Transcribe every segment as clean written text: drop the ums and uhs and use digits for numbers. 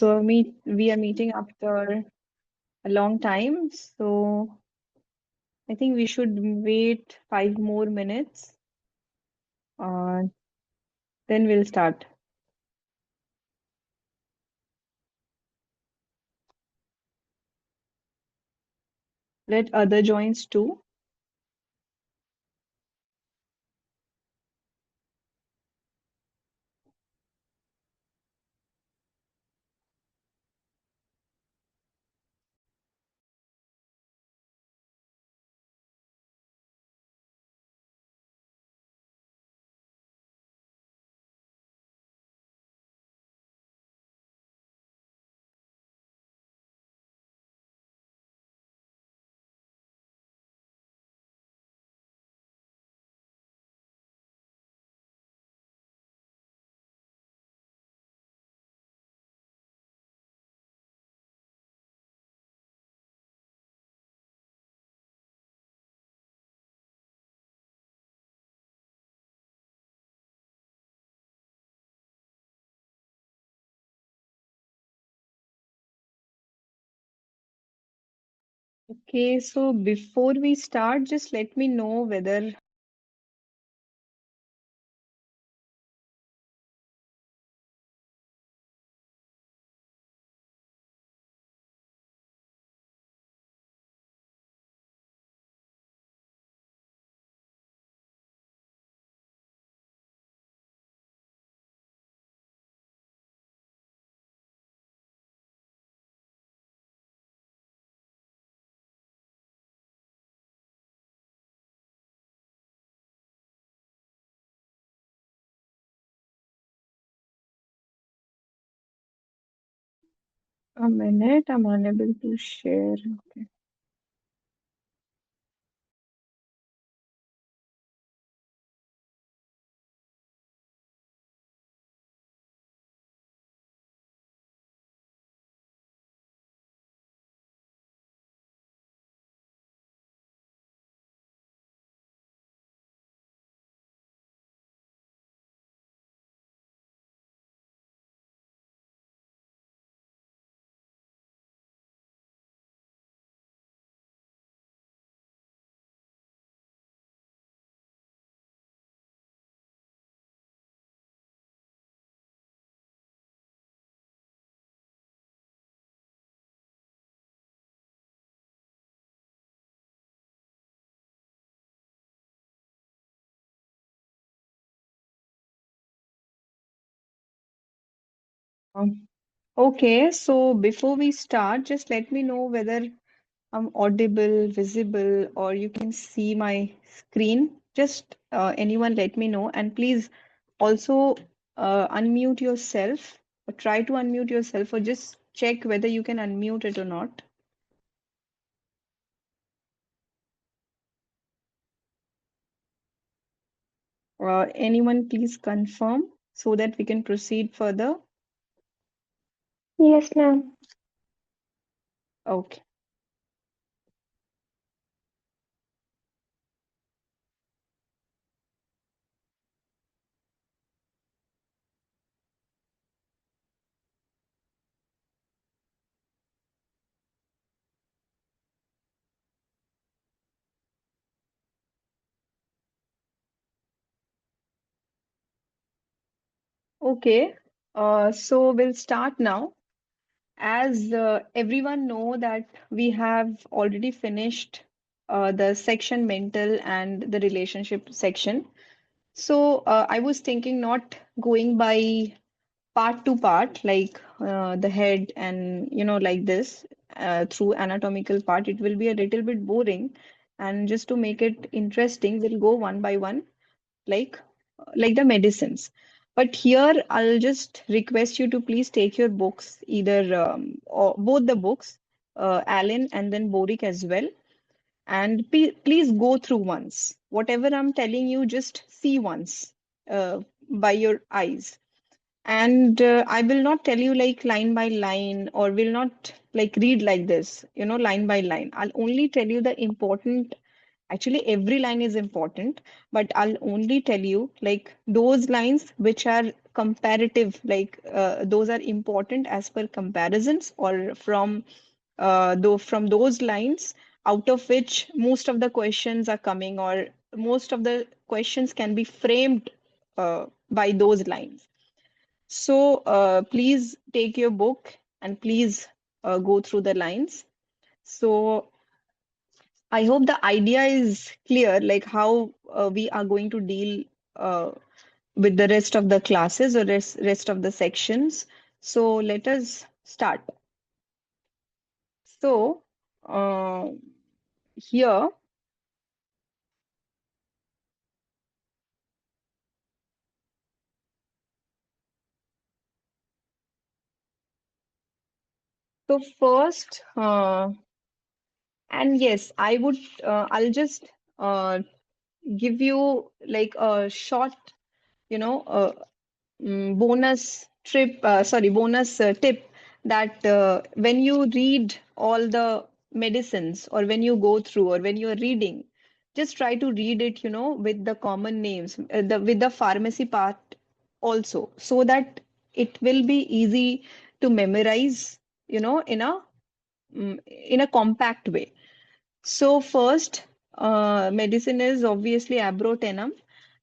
We are meeting after a long time, so I think we should wait 5 more minutes. Uh, then we'll start. Let other joins too. Okay, so before we start, just let me know whether a minute, I'm unable to share. Okay. Okay, so before we start, just let me know whether I'm audible, visible, or you can see my screen. Just anyone let me know. And please also unmute yourself, or try to unmute yourself, or just check whether you can unmute it or not. Anyone please confirm so that we can proceed further. Yes, ma'am. Okay. Okay. So we'll start now. As everyone know that we have already finished the section mental and the relationship section. So I was thinking not going by part to part like the head and like this through anatomical part. It will be a little bit boring, and just to make it interesting, we'll go one by one like like the medicines. But here I'll just request you to please take your books, either or both the books, Alan and then Boric as well, and please go through once. Whatever I'm telling you, just see once by your eyes. And I will not tell you like line by line, or will not like read like this, line by line. I'll only tell you the important Actually, every line is important, but I'll only tell you like those lines which are comparative, like those are important as per comparisons or from though from those lines out of which most of the questions are coming, or most of the questions can be framed by those lines. So please take your book and please go through the lines. So I hope the idea is clear, like how we are going to deal uh, with the rest of the classes or rest of the sections. So let us start. So here, so first, and yes, I'll just give you like a short, you know, bonus tip that when you read all the medicines or when you go through or when you're reading, just try to read it, with the common names, with the pharmacy part also, so that it will be easy to memorize, in a compact way. So first, medicine is obviously abrotenum,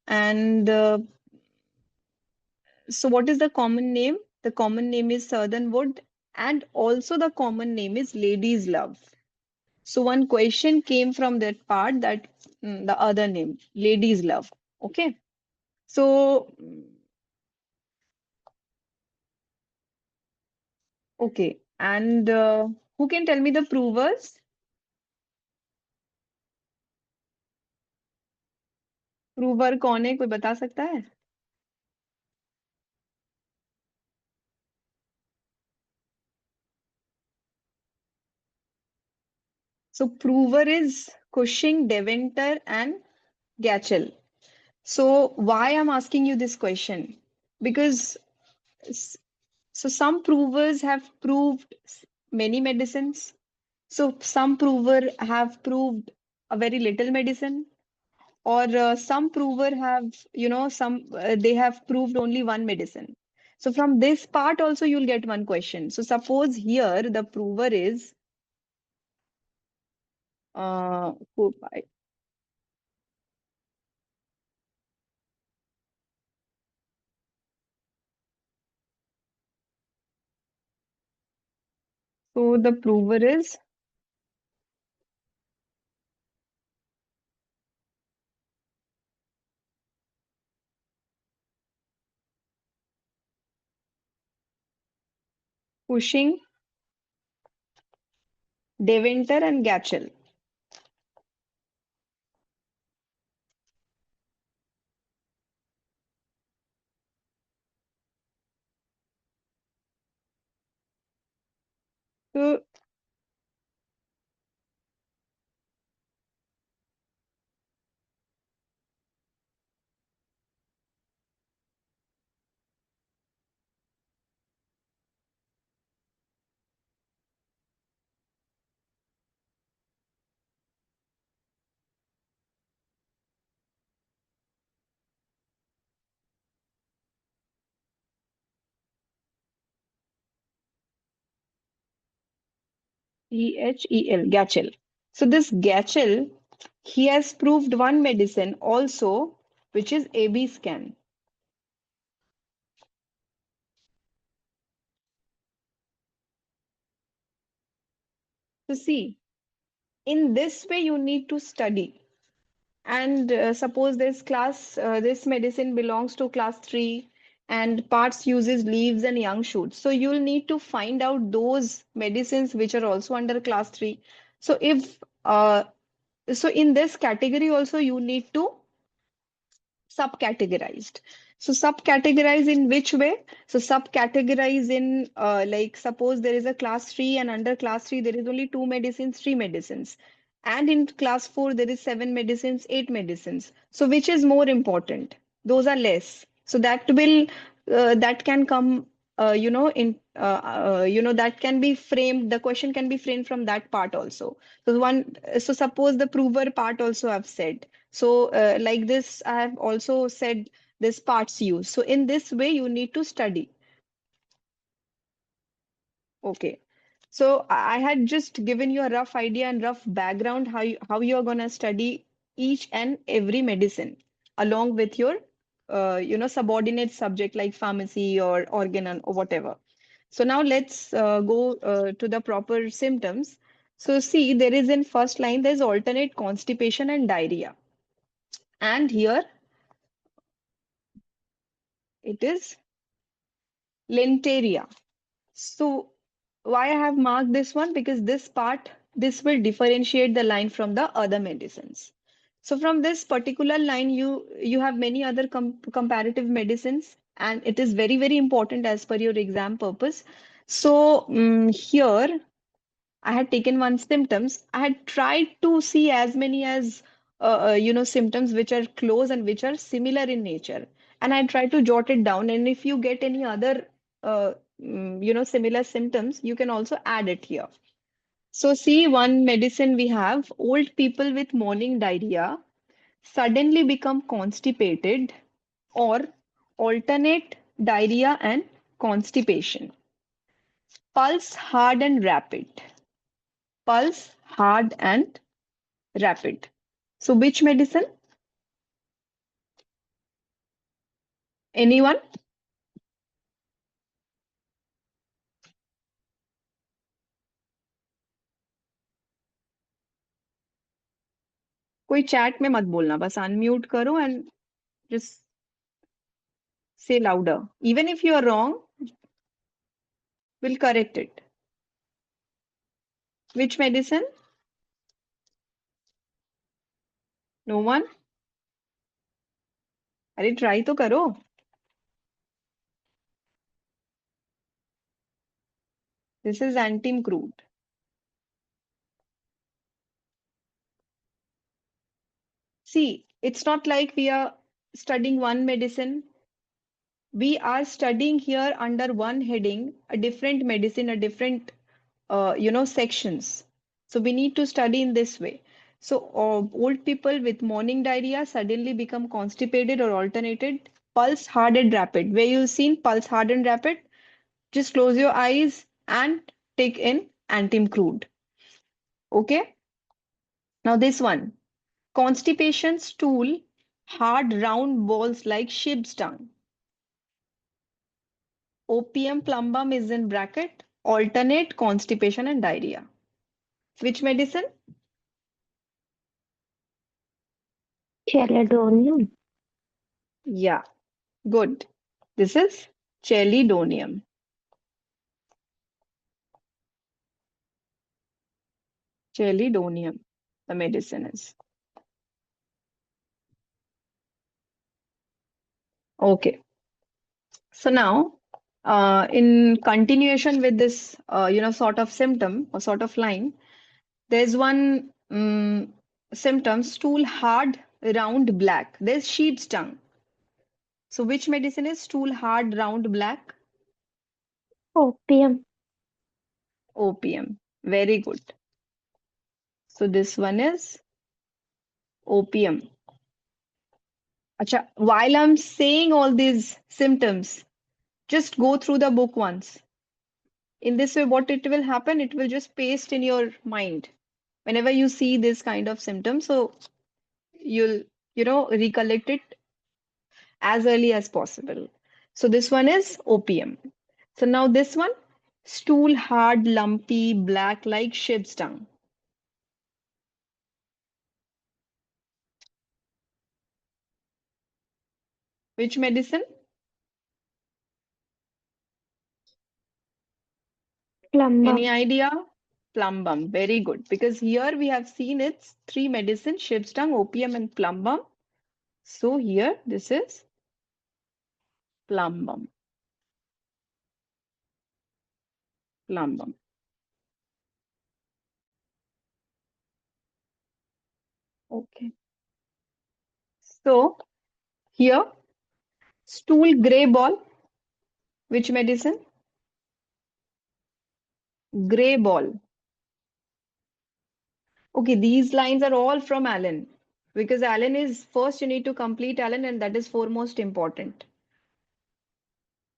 and so what is the common name? The common name is southern wood, and also the common name is lady's love. So one question came from that part, that the other name, lady's love. Okay. So okay, and who can tell me the provers? Prover कौन है, कोई बता सकता है? So prover is Cushing, Deventer, and Gatchel. So why I'm asking you this question? Because s- so some provers have proved many medicines. So some prover have proved a very little medicine, or some prover have, some they have proved only one medicine. So from this part also you'll get one question. So suppose here the prover is who- so the prover is Cushing, Deventer, and Gatchel. So Ghel, Gatchel. So this Gatchel, he has proved one medicine also, which is AB scan. So see, in this way you need to study. And suppose this medicine belongs to class 3 and parts uses leaves and young shoots. So you'll need to find out those medicines which are also under class 3. So if so in this category also you need to subcategorized. So subcategorize in which way? So subcategorize in like suppose there is a class 3 and under class 3 there is only two medicines, three medicines. And in class 4 there is seven medicines, eight medicines. So which is more important? Those are less. So that can come that can be framed, the question can be framed from that part also. So suppose the prover part also I've said. So like this, I have also said this parts use. So in this way, you need to study. Okay. So I had just given you a rough idea and rough background how you're gonna study each and every medicine along with your subordinate subject like pharmacy or organ or whatever. So now let's go to the proper symptoms. So see, there is in first line, there's alternate constipation and diarrhea. And here it is Lenteria. So why I have marked this one? Because this part, this will differentiate the line from the other medicines. So from this particular line, you have many other comparative medicines, and it is very, very important as per your exam purpose. So here I had taken one symptoms. I had tried to see as many as symptoms which are close and which are similar in nature, and I tried to jot it down. And if you get any other uh, similar symptoms, you can also add it here. So see, one medicine we have: old people with morning diarrhea suddenly become constipated, or alternate diarrhea and constipation. Pulse hard and rapid. Pulse hard and rapid. So which medicine? Anyone? कोई chat में मत बोलना, बस unmute करो and just say louder. Even if you are wrong, we'll correct it. Which medicine? No one? अरे try तो करो. This is antimcrude. See, it's not like we are studying one medicine. We are studying here under one heading, a different medicine, a different sections. So we need to study in this way. So old people with morning diarrhea suddenly become constipated or alternated. Pulse hard and rapid. Where you seen pulse hard and rapid, just close your eyes and take in antim crude. Okay. Now this one, constipation stool, hard round balls like sheep's tongue. Opium plumbum is in bracket. Alternate constipation and diarrhea. Which medicine? Chelidonium. Yeah, good. This is chelidonium. Chelidonium, the medicine is. Okay. So now, in continuation with this, sort of symptom or sort of line, there's one symptom: stool hard, round, black. There's sheep's tongue. So which medicine is stool hard, round, black? Opium. Opium. Very good. So this one is opium. Acha, while I'm saying all these symptoms, just go through the book once. In this way, what it will happen, it will just paste in your mind whenever you see this kind of symptoms. So you'll, recollect it as early as possible. So this one is opium. So now this one, stool hard, lumpy, black like sheep's tongue. Which medicine? Any Plumbum. idea? Plumbum. Very good. Because here we have seen it's three medicine: sheep's tongue, opium, and plumbum. So here this is plumbum. Plumbum. Okay. So here, stool gray ball. Which medicine? Gray ball. Okay, these lines are all from Allen because Allen is first you need to complete Allen and that is foremost important.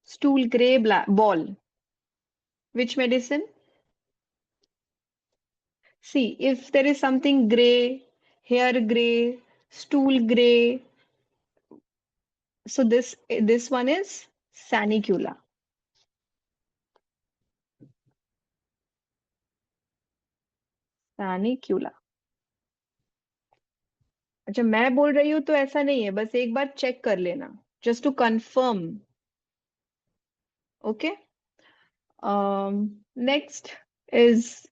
Stool gray ball. Which medicine? See, if there is something gray, hair gray, stool gray, so this one is sanicula. Sanicula. अच्छा मैं बोल रही हूँ तो ऐसा नहीं है बस एक बार चेक कर लेना just to confirm okay next is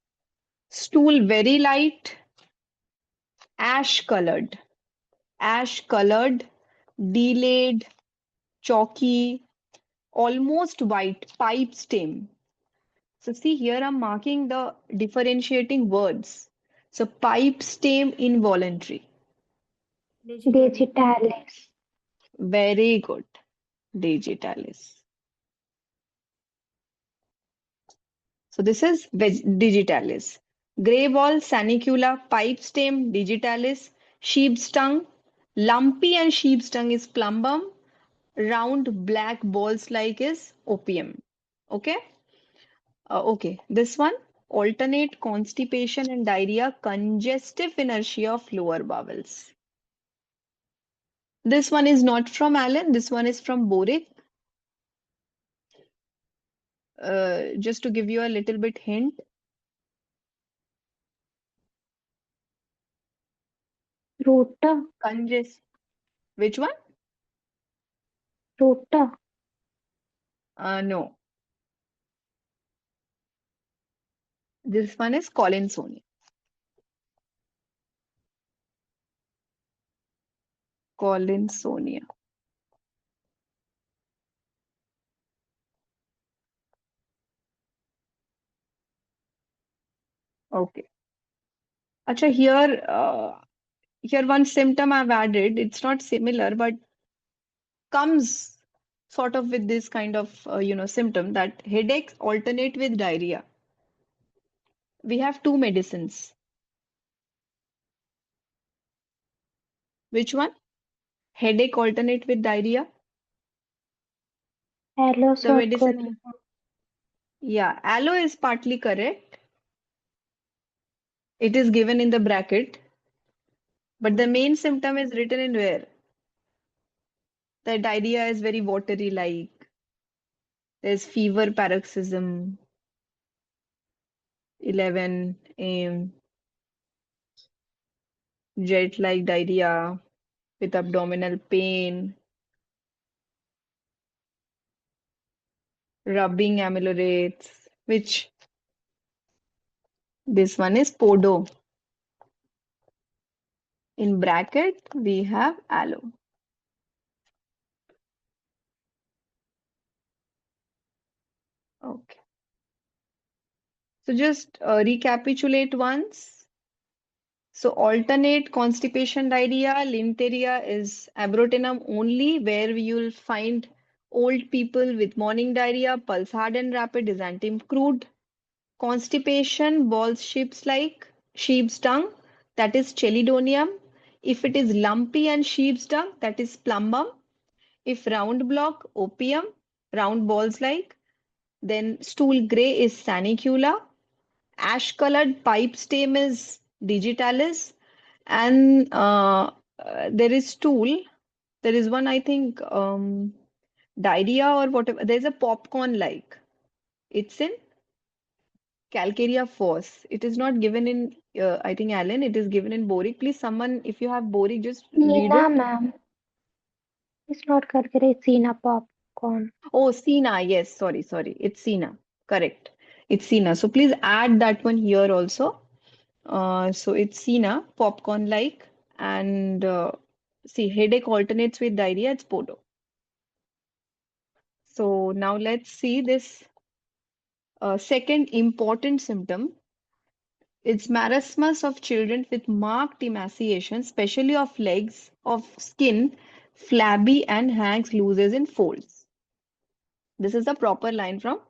stool very light ash colored delayed chalky almost white pipe stem. So see here I'm marking the differentiating words. So pipe stem involuntary. digitalis, Very good. Digitalis. So this is digitalis. Grey ball, sanicula, pipe stem, digitalis, sheep's tongue. Lumpy and sheep's tongue is plumbum. Round black balls like is opium. Okay. Okay. This one alternate constipation and diarrhea, congestive inertia of lower bowels. This one is not from Allen. This one is from Boric. Just to give you a little bit hint. rota, Congest. Which one? rota, No. This one is Collinsonia. Collinsonia. Okay. Acha, here one symptom I've added. It's not similar, but comes sort of with this kind of symptom that headaches alternate with diarrhea. We have two medicines. Which one? Headache alternate with diarrhea. The medicine, allosorgonia, yeah, aloe is partly correct. It is given in the bracket, but the main symptom is written in where? The diarrhea is very watery like. There's fever, paroxysm, 11 a.m., jet-like diarrhea with abdominal pain, rubbing ameliorates, which this one is Podo. In bracket, we have aloe. Okay. So just recapitulate once. So alternate constipation diarrhea, Linteria is abrotenum only where you'll find old people with morning diarrhea, pulse hard and rapid, Byzantium crude. Constipation, balls shapes like sheep's tongue, that is chelidonium. If it is lumpy and sheep's tongue, that is plumbum. If round block, opium, round balls like, then stool gray is sanicula. Ash colored pipe stem is digitalis. And there is stool. There is one, I think, diarrhea or whatever. There's a popcorn like. It's in Calcarea Foss. It is not given in, I think, Allen. It is given in Boric. Please, someone, if you have Boric, just read Sina, it. ma'am. It's not Karkare, Sina popcorn. Oh, Sina. Yes, sorry. It's Sina. Correct. It's Sina. So please add that one here also. So it's Sina, popcorn like. And see, headache alternates with diarrhea. It's Podo. So now let's see this second important symptom. It's marasmus of children with marked emaciation, especially of legs, of skin, flabby and hangs looses in folds. This is the proper line from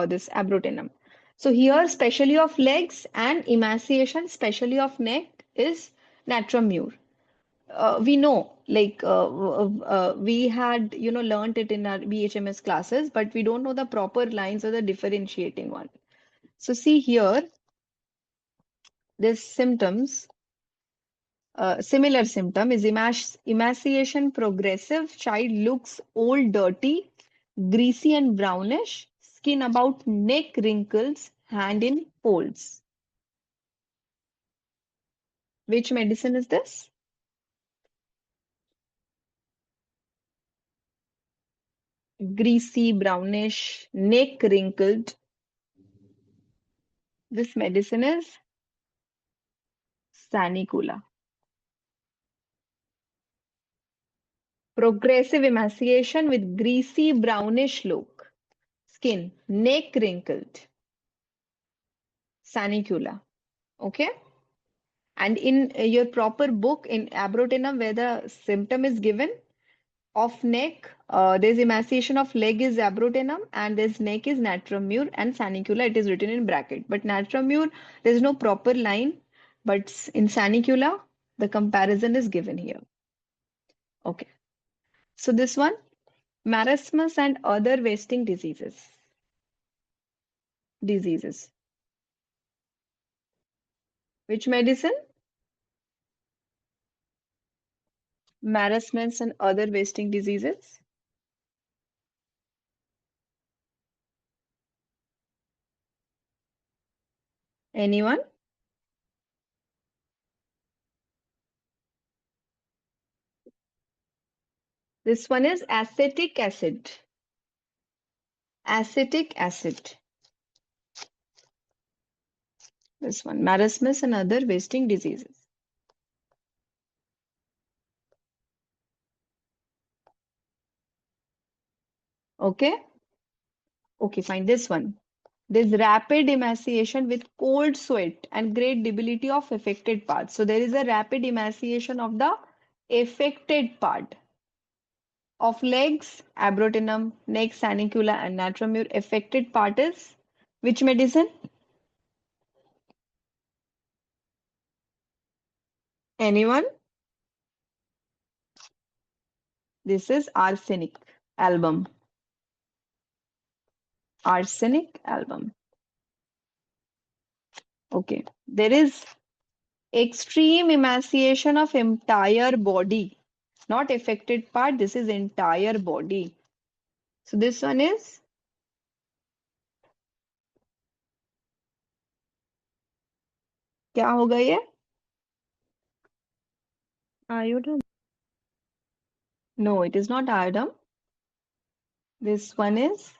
this abrotenum. So here, specially of legs and emaciation, specially of neck is natrum mur. We know, like we had, learned it in our BHMS classes, but we don't know the proper lines or the differentiating one. So see here, this symptoms, similar symptom is emaciation progressive. Child looks old, dirty, greasy and brownish, skin about neck wrinkles, hand in folds. Which medicine is this? Greasy, brownish, neck wrinkled. This medicine is Sanicula. Progressive emaciation with greasy brownish look. Skin, neck wrinkled. Sanicula. Okay? And in your proper book in abrotenum, where the symptom is given of neck, there's emaciation of leg is abrotenum, and this neck is natrum mur, and sanicula it is written in bracket. But natrum mur, there's no proper line, but in sanicula, the comparison is given here. Okay. So this one, marasmus and other wasting diseases. Diseases. Which medicine? Marasmus and other wasting diseases. Anyone? This one is acetic acid. Acetic acid. This one, marasmus and other wasting diseases. Okay? Okay, fine. This one. There's rapid emaciation with cold sweat and great debility of affected parts. So there is a rapid emaciation of the affected part of legs, abrotenum, neck, sanicula, and natrum mur. Affected part is which medicine? Anyone? This is arsenic album. Arsenic album. Okay. There is extreme emaciation of entire body. Not affected part, this is entire body. So this one is क्या होगा ये? Iodine. No, it is not iodine. This one is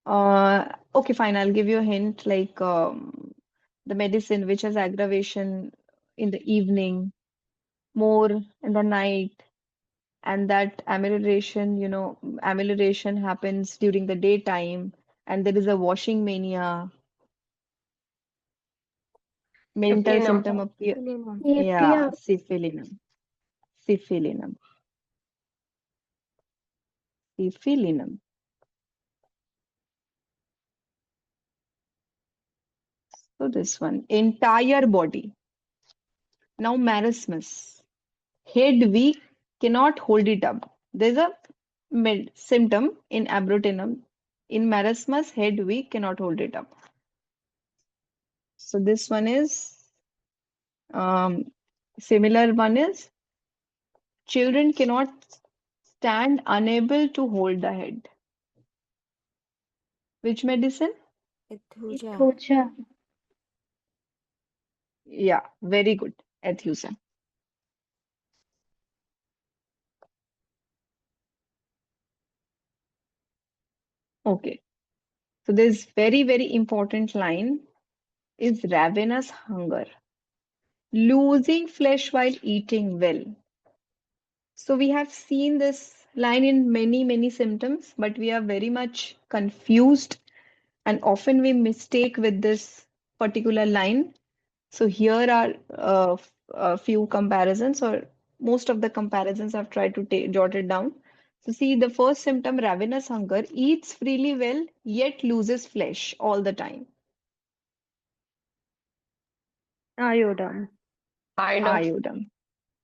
okay, fine. I'll give you a hint like the medicine which has aggravation in the evening, more in the night, and that amelioration, amelioration happens during the daytime, and there is a washing mania, mental Syphilinum. symptom appear. APR. Yeah, syphilinum. Syphilinum. Syphilinum. So this one, entire body. Now marasmus. Head weak, cannot hold it up. There's a symptom in abrotenum. In marasmus, head weak, cannot hold it up. So this one is similar one is children cannot stand, unable to hold the head. Which medicine? Ethuja. Thuja. Yeah, very good. Ethusa. Okay. So this very, very important line is ravenous hunger. Losing flesh while eating well. So we have seen this line in many, many symptoms, but we are very much confused and often we mistake with this particular line. So here are a few comparisons, or most of the comparisons I've tried to jot it down. So see, the first symptom, ravenous hunger, eats freely well, yet loses flesh all the time. Iodine. Iodine. Iodine.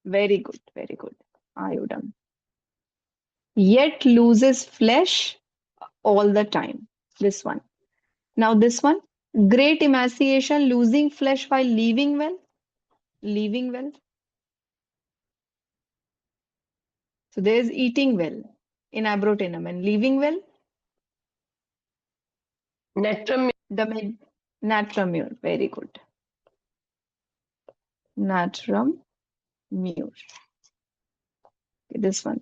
Very good, very good. Iodine. Yet loses flesh all the time. This one. Now this one. Great emaciation, losing flesh while leaving well. Leaving well. So there's eating well in abrotinum and leaving well. Natrum. The natrum. Very good. Natrum mure. This one.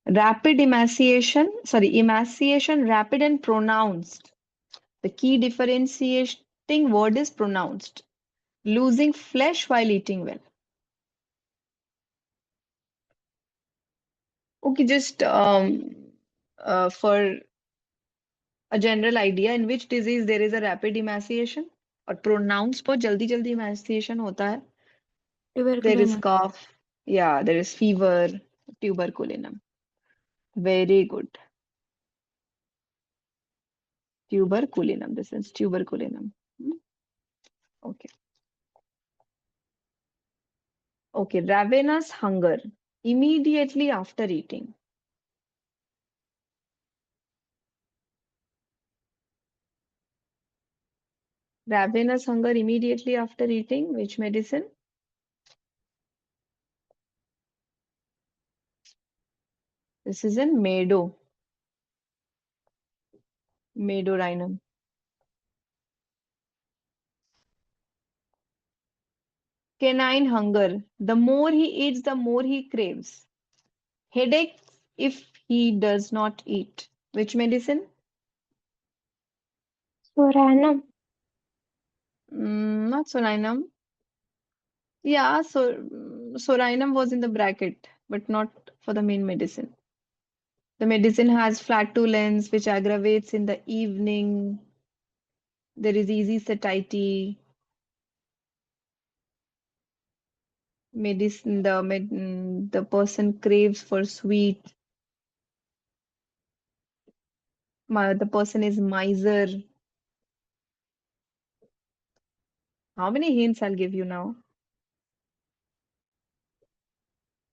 Rapid emaciation, sorry, emaciation, rapid and pronounced. The key differentiating word is pronounced. Losing flesh while eating well. Okay, just for a general idea, in which disease there is a rapid emaciation और pronounced बहुत जल्दी जल्दी emaciation होता है. There is Tuberculosis. cough, yeah, there is fever, tuberculinum. Very good. Tuberculinum, this is tuberculinum. Hmm, okay. Okay, ravenous hunger immediately after eating. Ravenous hunger immediately after eating, which medicine? This is in Medorhinum. Canine hunger. The more he eats, the more he craves. Headache if he does not eat. Which medicine? Soranum. Not Sorinum. Yeah, so Sorinum was in the bracket, but not for the main medicine. The medicine has flatulence, which aggravates in the evening. There is easy satiety. Medicine, the person craves for sweet. The person is miser. How many hints I'll give you now?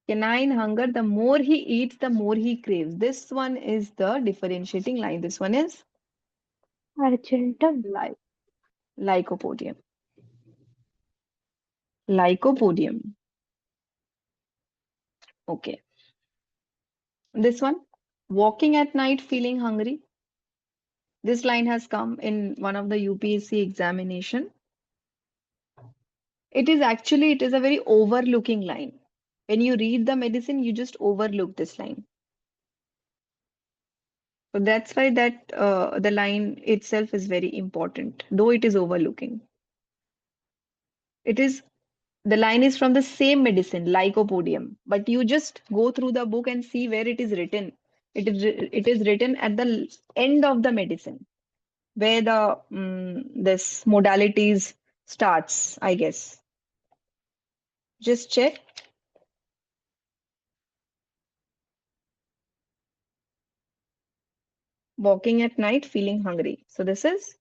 Canine hunger, the more he eats, the more he craves. This one is the differentiating line. This one is Argentum. lycopodium. Lycopodium. Okay. This one, walking at night feeling hungry. This line has come in one of the UPSC examination. It is a very overlooking line. When you read the medicine, you just overlook this line. So that's why that the line itself is very important, though it is overlooking. It is the line is from the same medicine, lycopodium, but you just go through the book and see where it is written. It is written at the end of the medicine, where the this modalities starts, I guess. Just check. Walking at night, feeling hungry. So this is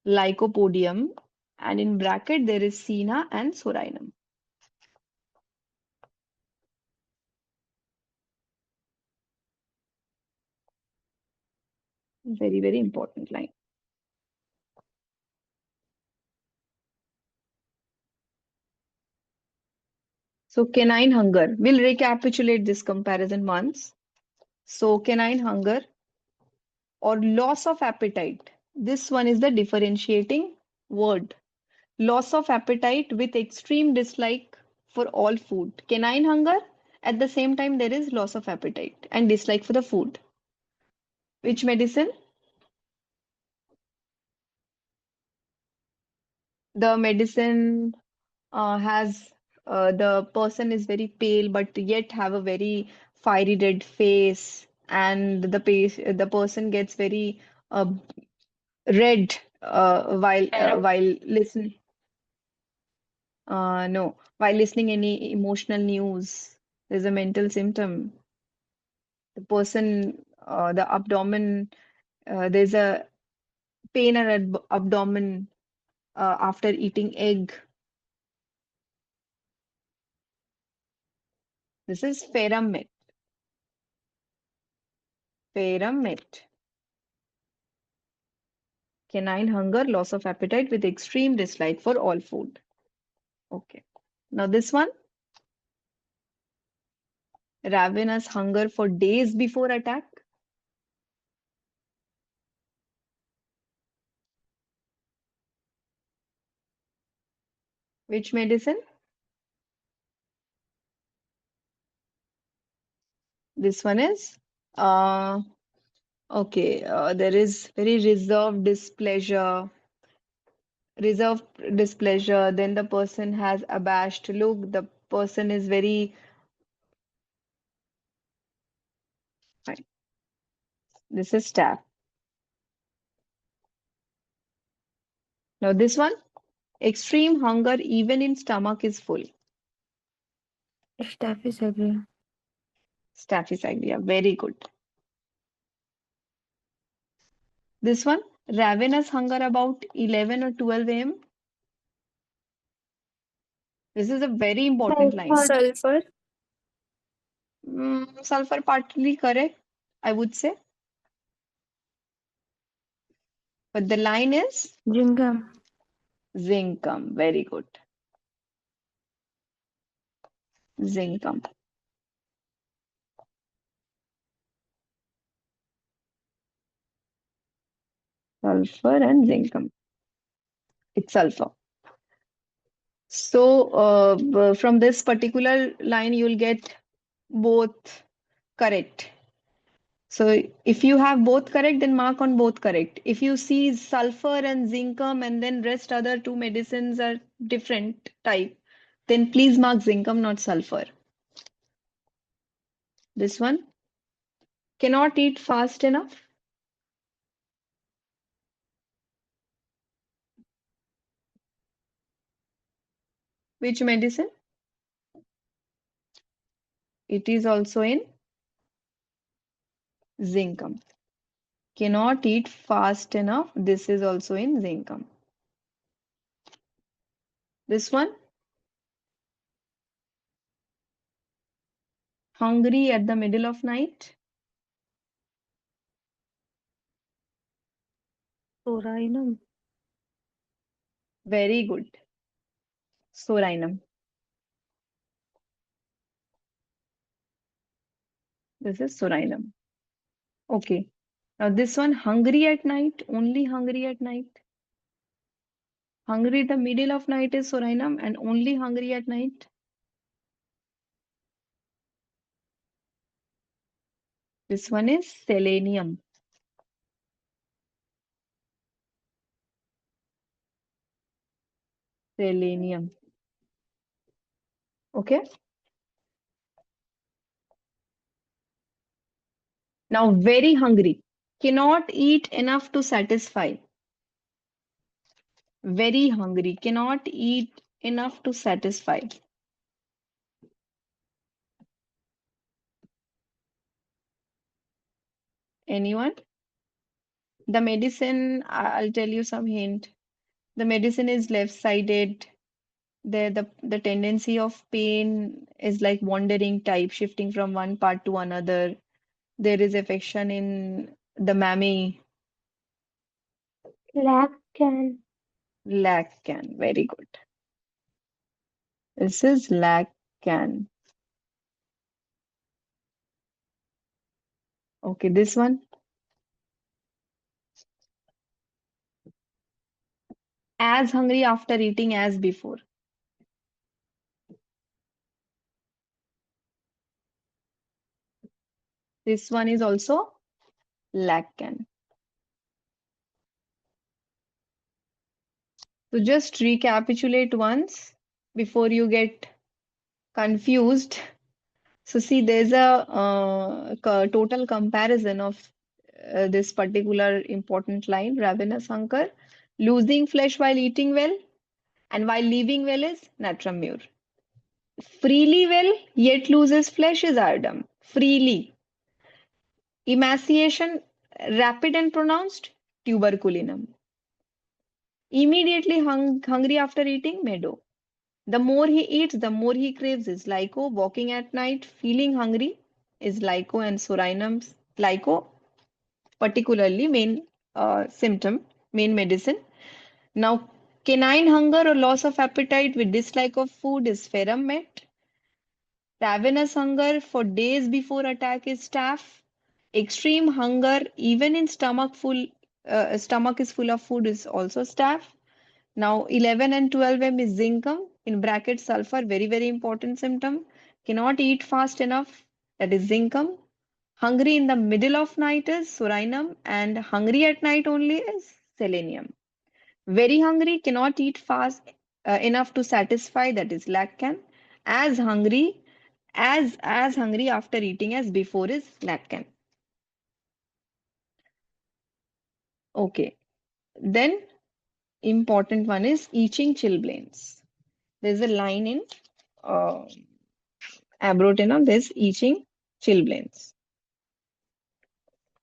lycopodium, and in bracket there is sina and sorinum. Very, very important line. So canine hunger. We'll recapitulate this comparison once. So canine hunger or loss of appetite. This one is the differentiating word. Loss of appetite with extreme dislike for all food. Canine hunger, at the same time, there is loss of appetite and dislike for the food. Which medicine? The medicine has the person is very pale but yet have a very fiery red face, and the person gets very uh, red Arrow. while listening. No, while listening any emotional news, there's a mental symptom. the person, the abdomen, there's a pain at abdomen after eating egg. This is Ferrum. Canine hunger, loss of appetite with extreme dislike for all food. Okay. Now this one, ravenous hunger for days before attack. Which medicine? This one is okay. There is very reserved displeasure. Then the person has abashed look. The person is very fine. This is staph. Now this one, extreme hunger even in stomach is full. Staphysagria. Staphysagria. Very good. This one, ravenous hunger about 11 or 12 a.m. This is a very important line. Sulfur. Sulfur partly correct, I would say. But the line is Gingham. zincum. Very good. Zincum. Sulfur and zincum. It's sulfur. So from this particular line, you'll get both correct. So if you have both correct, then mark on both correct. If you see sulfur and zincum and then rest other two medicines are different type, then please mark zincum, not sulfur. This one, cannot eat fast enough. Which medicine? It is also in zincum. Cannot eat fast enough. This is also in zincum. This one, hungry at the middle of night. Sorinum. Very good. Sorinum. This is sorinum. Okay. Now this one, hungry at night, only hungry at night. Hungry at the middle of night is sorinum and only hungry at night. This one is selenium. Selenium. Okay. Now very hungry. Cannot eat enough to satisfy. Very hungry. Cannot eat enough to satisfy. Anyone? The medicine, I'll tell you some hint. The medicine is left-sided. The tendency of pain is like wandering type, shifting from one part to another. There is affection in the mammy. Laccan. Laccan. Very good. This is Laccan. Okay, this one. As hungry after eating as before. This one is also Laccan. So just recapitulate once before you get confused. So see, there's a total comparison of this particular important line, ravenous hunger, losing flesh while eating well, and while leaving well is natrum mur. Freely well, yet loses flesh is ardum. Freely. Emaciation, rapid and pronounced, tuberculinum. Immediately hungry after eating, meadow. The more he eats, the more he craves is Lyco. Walking at night, feeling hungry is Lyco and Sorinum. Lyco, particularly main medicine. Now, canine hunger or loss of appetite with dislike of food is Ferrum met. Ravenous hunger for days before attack is Staph. Extreme hunger, even in stomach is full of food, is also Staph. Now, 11 and 12M is zincum, in brackets sulfur, very, very important symptom. Cannot eat fast enough, that is zincum. Hungry in the middle of night is surinum, and hungry at night only is selenium. Very hungry, cannot eat fast enough to satisfy, that is laccan. As hungry, as hungry after eating as before is laccan. Okay, then important one is itching chilblains. There's a line in uh, abrotenone, there's itching chilblains.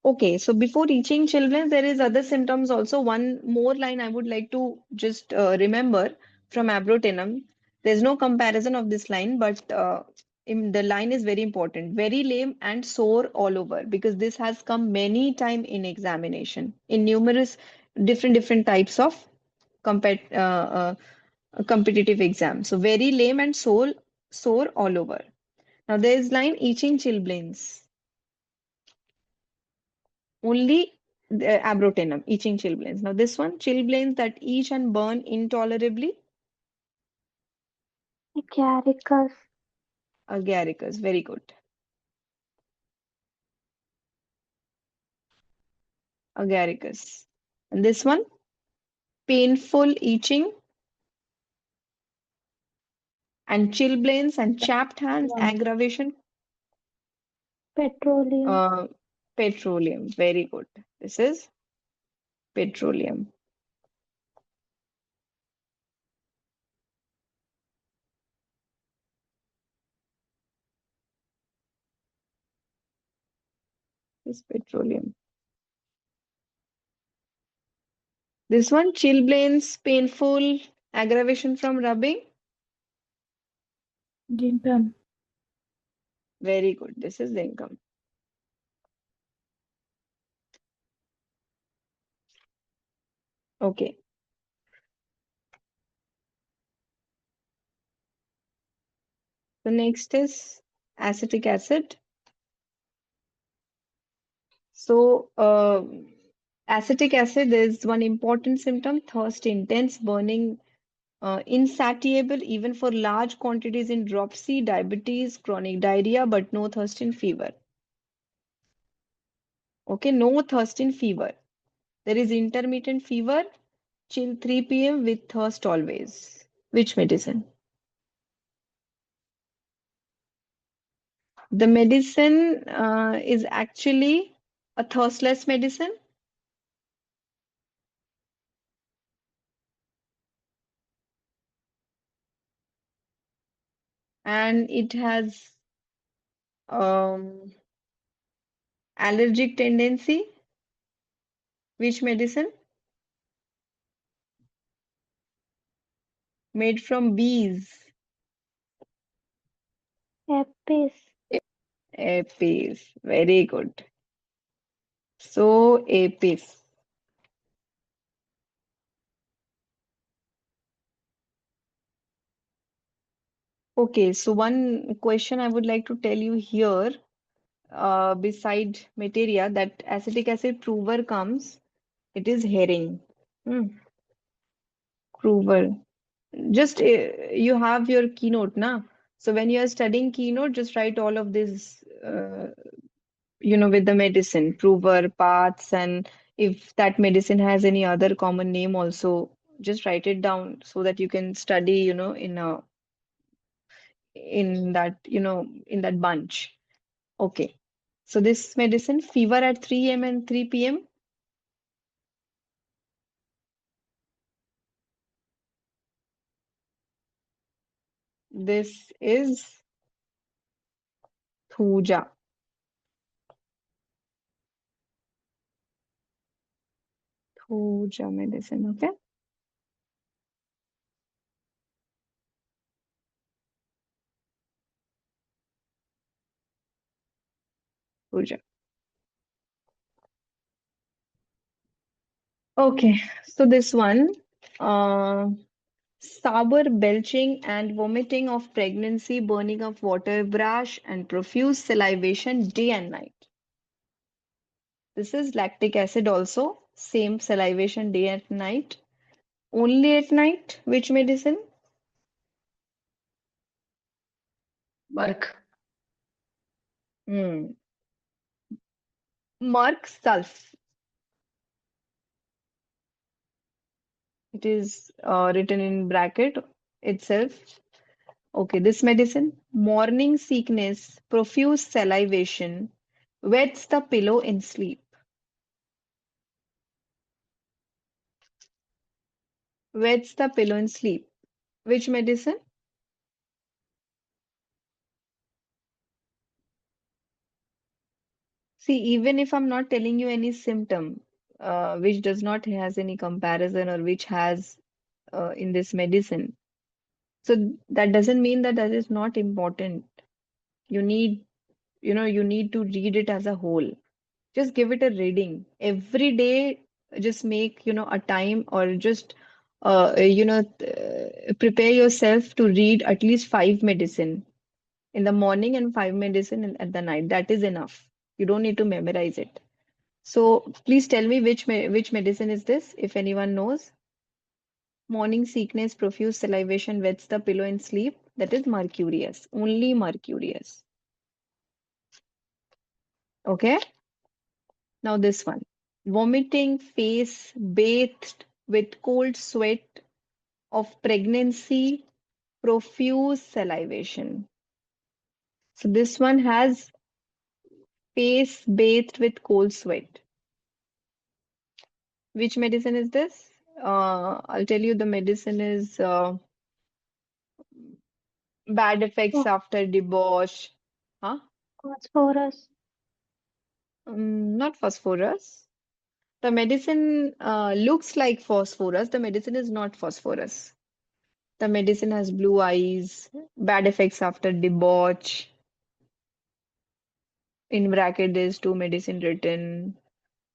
Okay, so before reaching chilblains, there is other symptoms also. One more line I would like to just remember from abrotenone. There's no comparison of this line, but the line is very important. Very lame and sore all over, because this has come many time in examination in numerous different types of compet competitive exams. So very lame and sore all over. Now there is line itching chilblains. Only the abrotenum, itching chilblains. Now this one, chilblains that itch and burn intolerably, Agaricus. agaricus. Very good. Agaricus. And this one, painful itching and chilblains and chapped hands, aggravation, Petroleum. uh, petroleum. Very good. This is petroleum. This is petroleum. This one, chilblains, painful, aggravation from rubbing. Ginkam. Very good. This is income. Okay. The next is acetic acid. So, acetic acid is one important symptom, thirst, intense burning, insatiable even for large quantities in dropsy, diabetes, chronic diarrhea, but no thirst in fever. Okay, no thirst in fever. There is intermittent fever, chill 3 p.m. with thirst always. Which medicine? The medicine is actually a thirstless medicine, and it has um, allergic tendency. Which medicine? Made from bees. Apis. Apis. Very good. So, apis. Okay, so one question I would like to tell you here, beside materia, that acetic acid prover comes, it is herring. Hmm. Prover. Just you have your keynote, na? So when you are studying keynote, just write all of this, with the medicine, prover, paths, and if that medicine has any other common name also, just write it down so that you can study, in that bunch. Okay. So this medicine, fever at 3 a.m. and 3 p.m. This is thuja. Puja medicine. Okay. Puja. Okay. So this one, uh, sour belching and vomiting of pregnancy, burning of water, rash, and profuse salivation day and night. This is lactic acid also. Same salivation day and night. Only at night. Which medicine? Work. Hmm. Merck sulf. It is written in bracket itself. Okay, this medicine. Morning sickness, profuse salivation, wets the pillow in sleep. Wets the pillow in sleep. Which medicine? See, even if I'm not telling you any symptom, which does not has any comparison or which has in this medicine, so that doesn't mean that that is not important. You need, you need to read it as a whole. Just give it a reading every day. Just make, a time or just, prepare yourself to read at least five medicine in the morning and five medicine at the night. That is enough. You don't need to memorize it. So please tell me which medicine is this, if anyone knows. Morning sickness, profuse salivation, wets the pillow in sleep. That is mercurius. Only mercurius. Okay. Now this one. Vomiting, face bathed with cold sweat of pregnancy, profuse salivation. So this one has face bathed with cold sweat. Which medicine is this? I'll tell you the medicine is bad effects Oh, after debauch. Huh? phosphorus. Not phosphorus. The medicine looks like phosphorus. The medicine is not phosphorus. The medicine has blue eyes, bad effects after debauch. In bracket, there's two medicine written,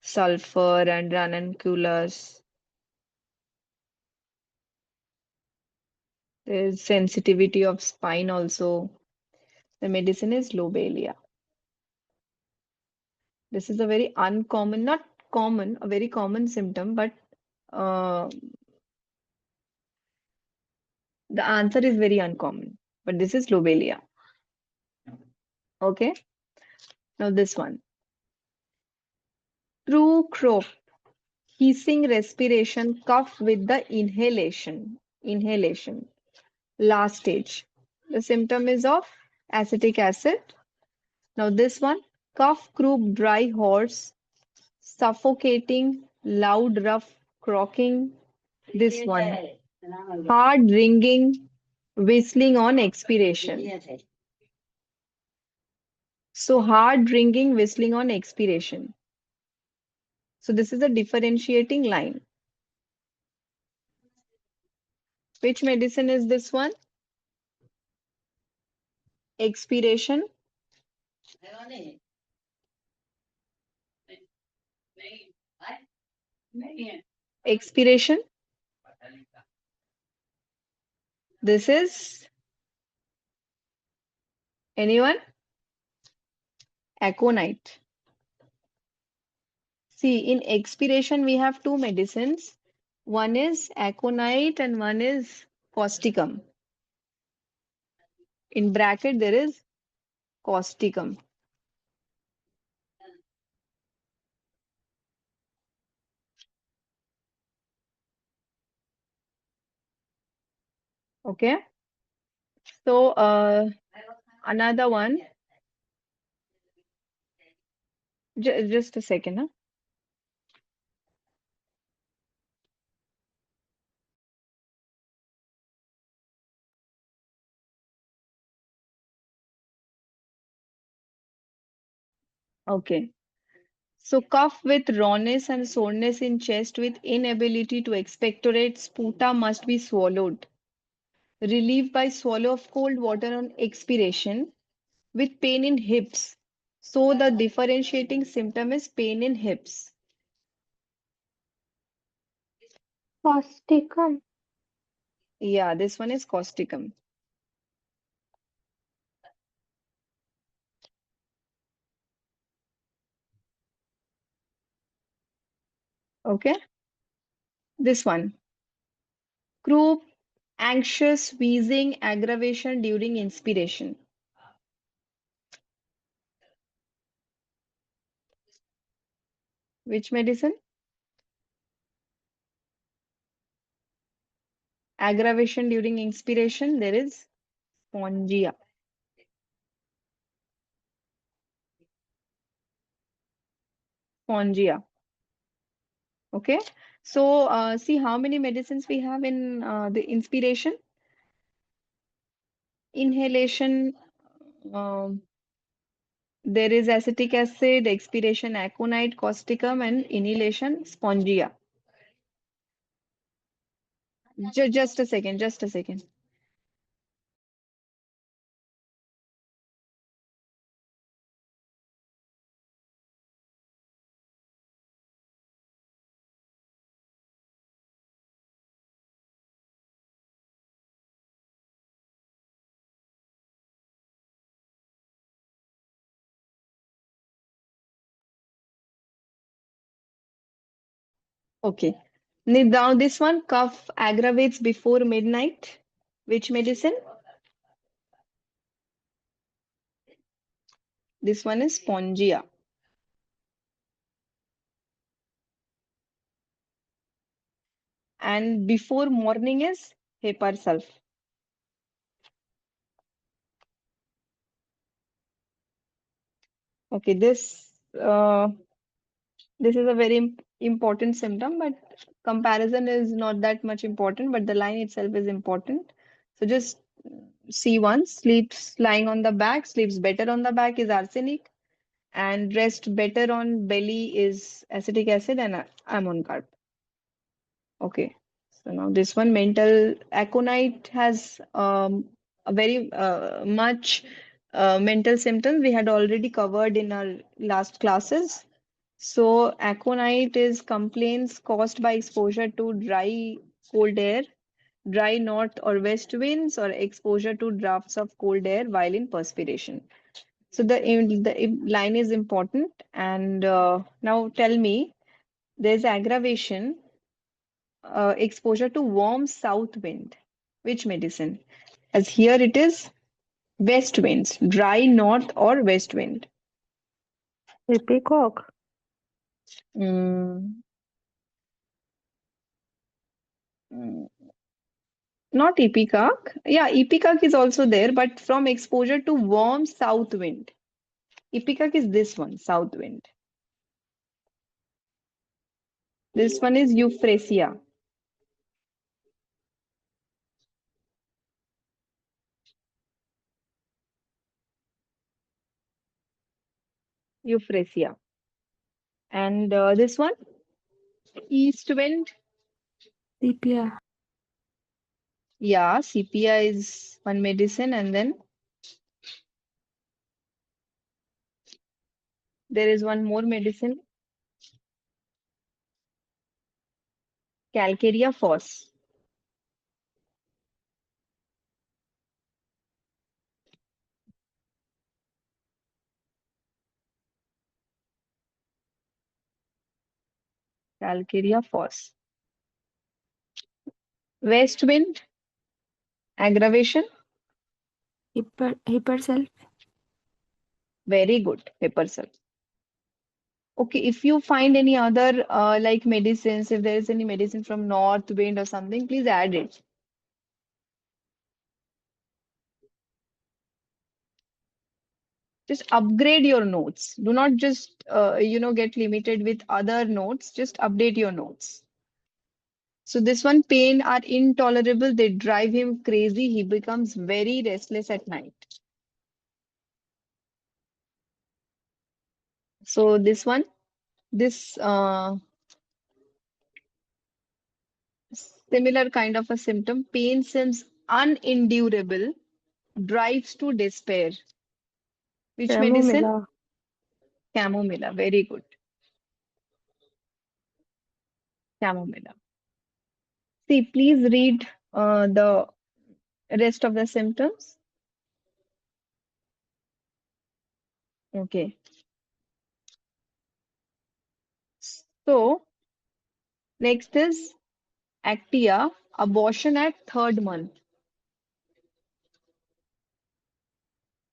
sulfur and ranunculus. There's sensitivity of spine also. The medicine is lobelia. This is a very uncommon, not common, a very common symptom, but uh, the answer is very uncommon. But this is lobelia. Okay. Now this one. True crop, hissing respiration, cough with the inhalation. Inhalation. Last stage. The symptom is of acetic acid. Now this one, cough, croup, dry horse, suffocating, loud, rough, croaking. This one, hard ringing, whistling on expiration. So hard ringing, whistling on expiration. So this is a differentiating line. Which medicine is this one? Expiration. Expiration. This is anyone? Aconite. See, in expiration, we have two medicines. One is aconite and one is causticum. In bracket, there is causticum. Okay. So, another one, just a second. Huh? Okay. So cough with rawness and soreness in chest with inability to expectorate, sputa must be swallowed. Relief by swallow of cold water on expiration with pain in hips. So the differentiating symptom is pain in hips. Causticum. Yeah, this one is causticum. Okay, this one. Croup, anxious, wheezing, aggravation during inspiration. Which medicine? Aggravation during inspiration, there is spongia. Spongia. Okay. So, see how many medicines we have in the inspiration. Inhalation, um, there is acetic acid, expiration aconite, causticum, and inhalation spongia. Just a second, just a second. Okay. Now this one, cough aggravates before midnight. Which medicine? This one is spongia. And before morning is Hepar sulf. Okay, this is a very important symptom, but comparison is not that much important, but the line itself is important. So just see once, sleeps lying on the back, sleeps better on the back is arsenic, and rest better on belly is acetic acid and ammon carb. Okay. So now this one, mental aconite has a very much mental symptoms we had already covered in our last classes. So aconite is complaints caused by exposure to dry cold air, dry north or west winds, or exposure to drafts of cold air while in perspiration. So the line is important. And now tell me, there's aggravation, exposure to warm south wind. Which medicine? As here it is west winds, dry north or west wind. Ipecac. Mm, mm, Not ipecac. Yeah, ipecac is also there, but from exposure to warm south wind. Ipecac is this one, south wind. This one is euphrasia. Euphrasia. And this one, east wind. Sepia. Yeah, sepia is one medicine, and then there is one more medicine, calcarea fos. Calcarea fos. West wind, aggravation. Hyperself. Very good, pepper sulf. Okay, if you find any other like medicines, if there is any medicine from north wind or something, please add it. Just upgrade your notes. Do not just get limited with other notes. Just update your notes. So this one, pain are intolerable. They drive him crazy. He becomes very restless at night. So this one, This similar kind of a symptom, pain seems unendurable, drives to despair. Which medicine? Chamomilla. Chamomilla. Very good. Chamomilla. See, please read the rest of the symptoms. Okay. So, next is Actia, abortion at third month.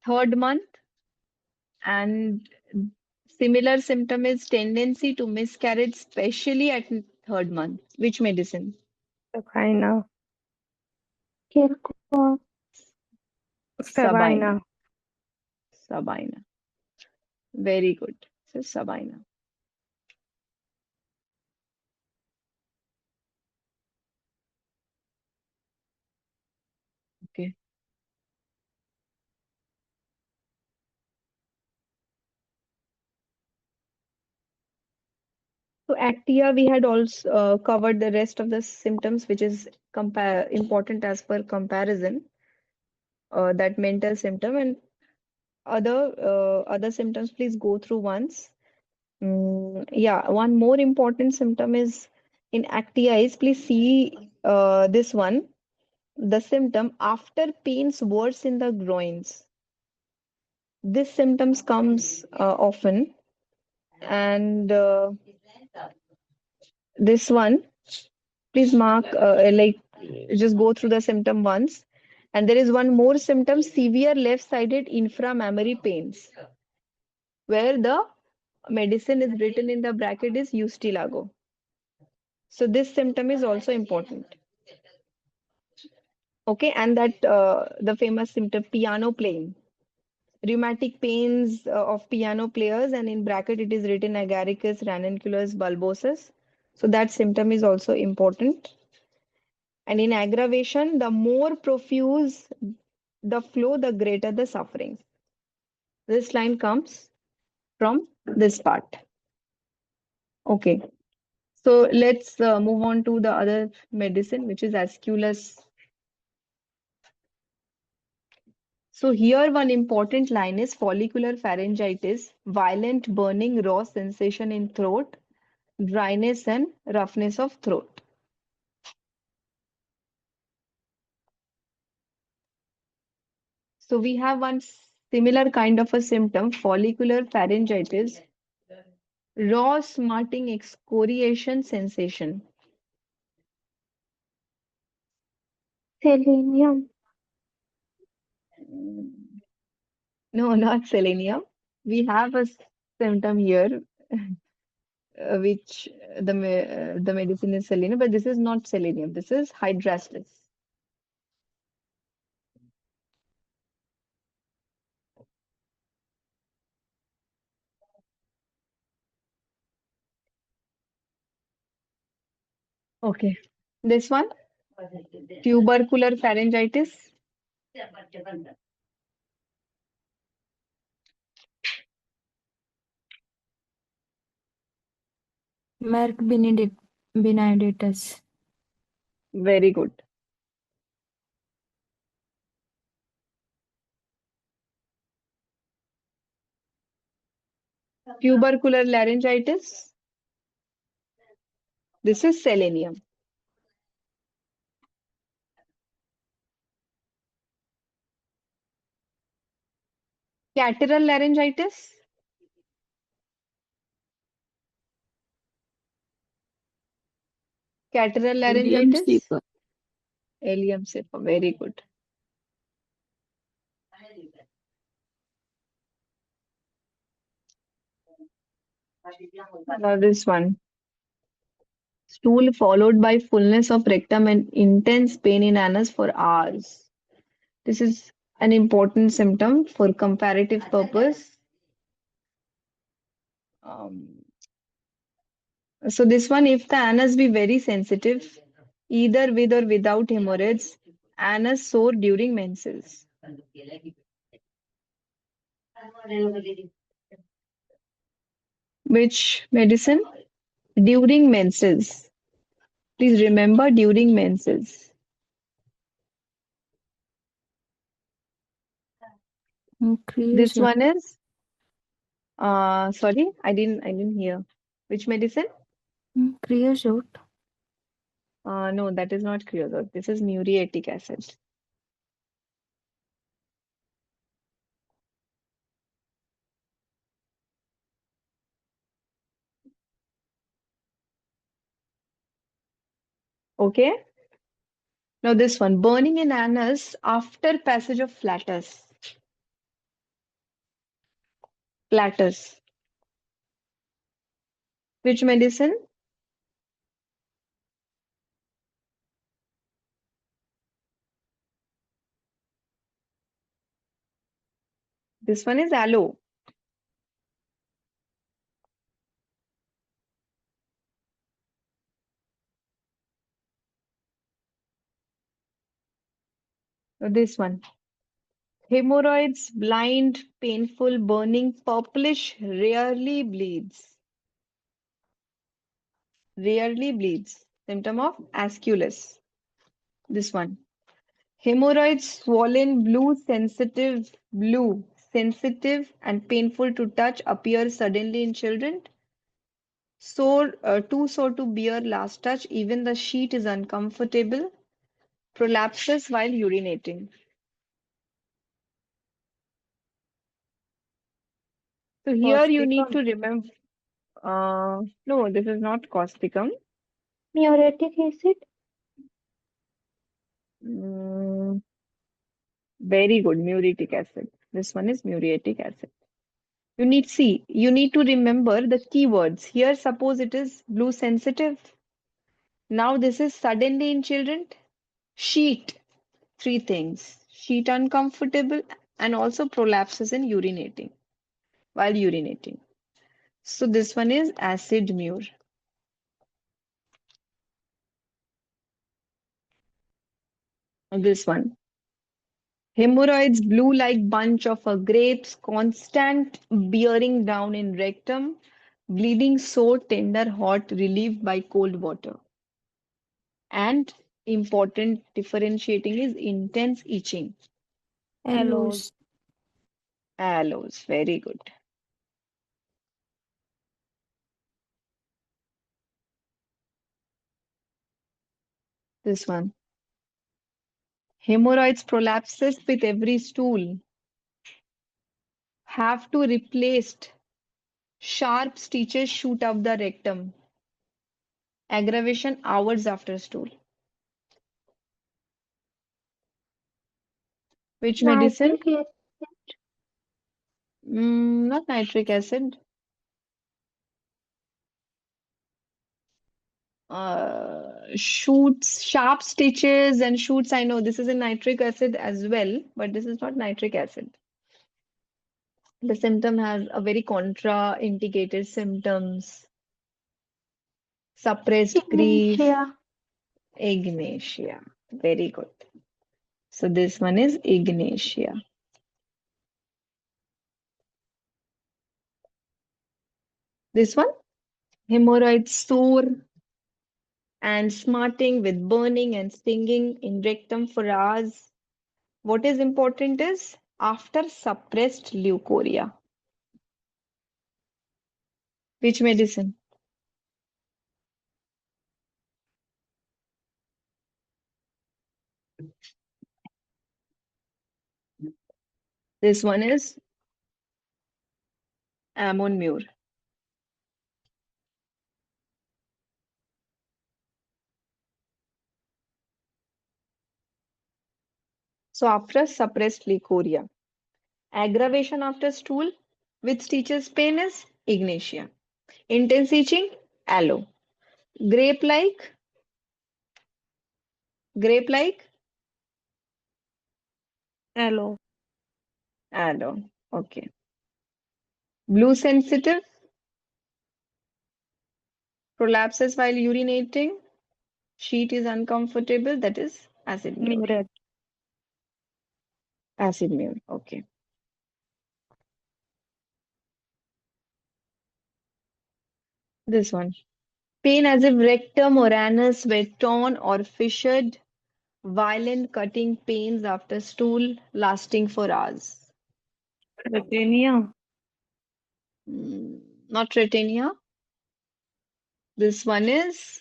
Third month, and similar symptom is tendency to miscarriage, especially at third month. Which medicine? Sabina. Kirko. Sabina. Sabina. Sabina. Very good. So Sabina. Okay. So Actia, we had also covered the rest of the symptoms, which is compare important as per comparison. That mental symptom and other symptoms. Please go through once. Yeah, one more important symptom is in Actia is please see this one. The symptom after pains worse in the groins. This symptoms comes often, and this one, please mark just go through the symptom once. And there is one more symptom, severe left-sided inframammary pains, where the medicine is written in the bracket is Ustilago. So this symptom is also important. Okay, and that the famous symptom piano playing, rheumatic pains of piano players, and in bracket it is written agaricus ranunculus bulbosus. So that symptom is also important. And in aggravation, the more profuse the flow, the greater the suffering. This line comes from this part. Okay, so let's move on to the other medicine, which is Aesculus. So here one important line is follicular pharyngitis, violent burning raw sensation in throat, dryness and roughness of throat. So we have one similar kind of a symptom, follicular pharyngitis, raw smarting excoriation sensation. Selenium. No, not selenium. We have a symptom here, which the medicine is selenium, but this is not selenium. This is hydrastis. Okay. This one, tubercular pharyngitis. Merck Benedictus. Very good. Tubercular laryngitis. This is selenium. Catarrhal laryngitis. Catarrhal William laryngitis. Sleeper. Allium cepa. Very good. Now this one. Stool followed by fullness of rectum and intense pain in anus for hours. This is an important symptom for comparative purpose. Um, so this one, if the anus be very sensitive, either with or without hemorrhoids, anus sore during menses. Which medicine? During menses. Please remember during menses. This Creosote. one is sorry, I didn't hear. Which medicine? Creosote. No, that is not creosote. This is muriatic acid. Okay. Now this one, burning in anus after passage of flatus. Flatus. Which medicine? This one is aloe. Now this one, hemorrhoids, blind, painful, burning, purplish, rarely bleeds. Rarely bleeds. Symptom of asculus. This one, hemorrhoids, swollen, blue, sensitive, and painful to touch, appear suddenly in children. Sore, too sore to bear last touch. Even the sheet is uncomfortable. Prolapses while urinating. So here you need to Causticum. remember. No, this is not causticum. Muriatic acid. Mm, very good, muriatic acid. This one is muriatic acid. You need to remember the keywords. Here, suppose it is blue sensitive. Now this is suddenly in children. Sheet, three things. Sheet uncomfortable and also prolapses in urinating, while urinating. So this one is acid mur. This one. Hemorrhoids, blue like bunch of a grapes, constant bearing down in rectum, bleeding sore, tender, hot, relieved by cold water. And important differentiating is intense itching. Aloes. Aloes. Aloes, very good. This one. Hemorrhoids prolapses with every stool. Have to replaced. Sharp stitches shoot up the rectum. Aggravation hours after stool. Which medicine? Nitric acid. Not nitric acid. Shoots, sharp stitches and shoots. I know this is a nitric acid as well, but this is not nitric acid. The symptom has a very contra-indicated symptoms, suppressed grief, Ignitia. ignatia. Very good. So this one is ignatia. This one, hemorrhoid sore and smarting with burning and stinging in rectum for hours. What is important is after suppressed leukorrhea. Which medicine? This one is ammonmure. So after suppressed leukorrhea, aggravation after stool with stitches pain is ignatia. Intense itching, aloe. Grape-like, grape-like, Aloe. aloe. Okay. Blue sensitive, prolapses while urinating, sheet is uncomfortable, that is acid mure. Muriatic. Acid mure. Okay. This one. Pain as if rectum or anus were torn or fissured. Violent cutting pains after stool lasting for hours. Retenia. Not retinea. This one is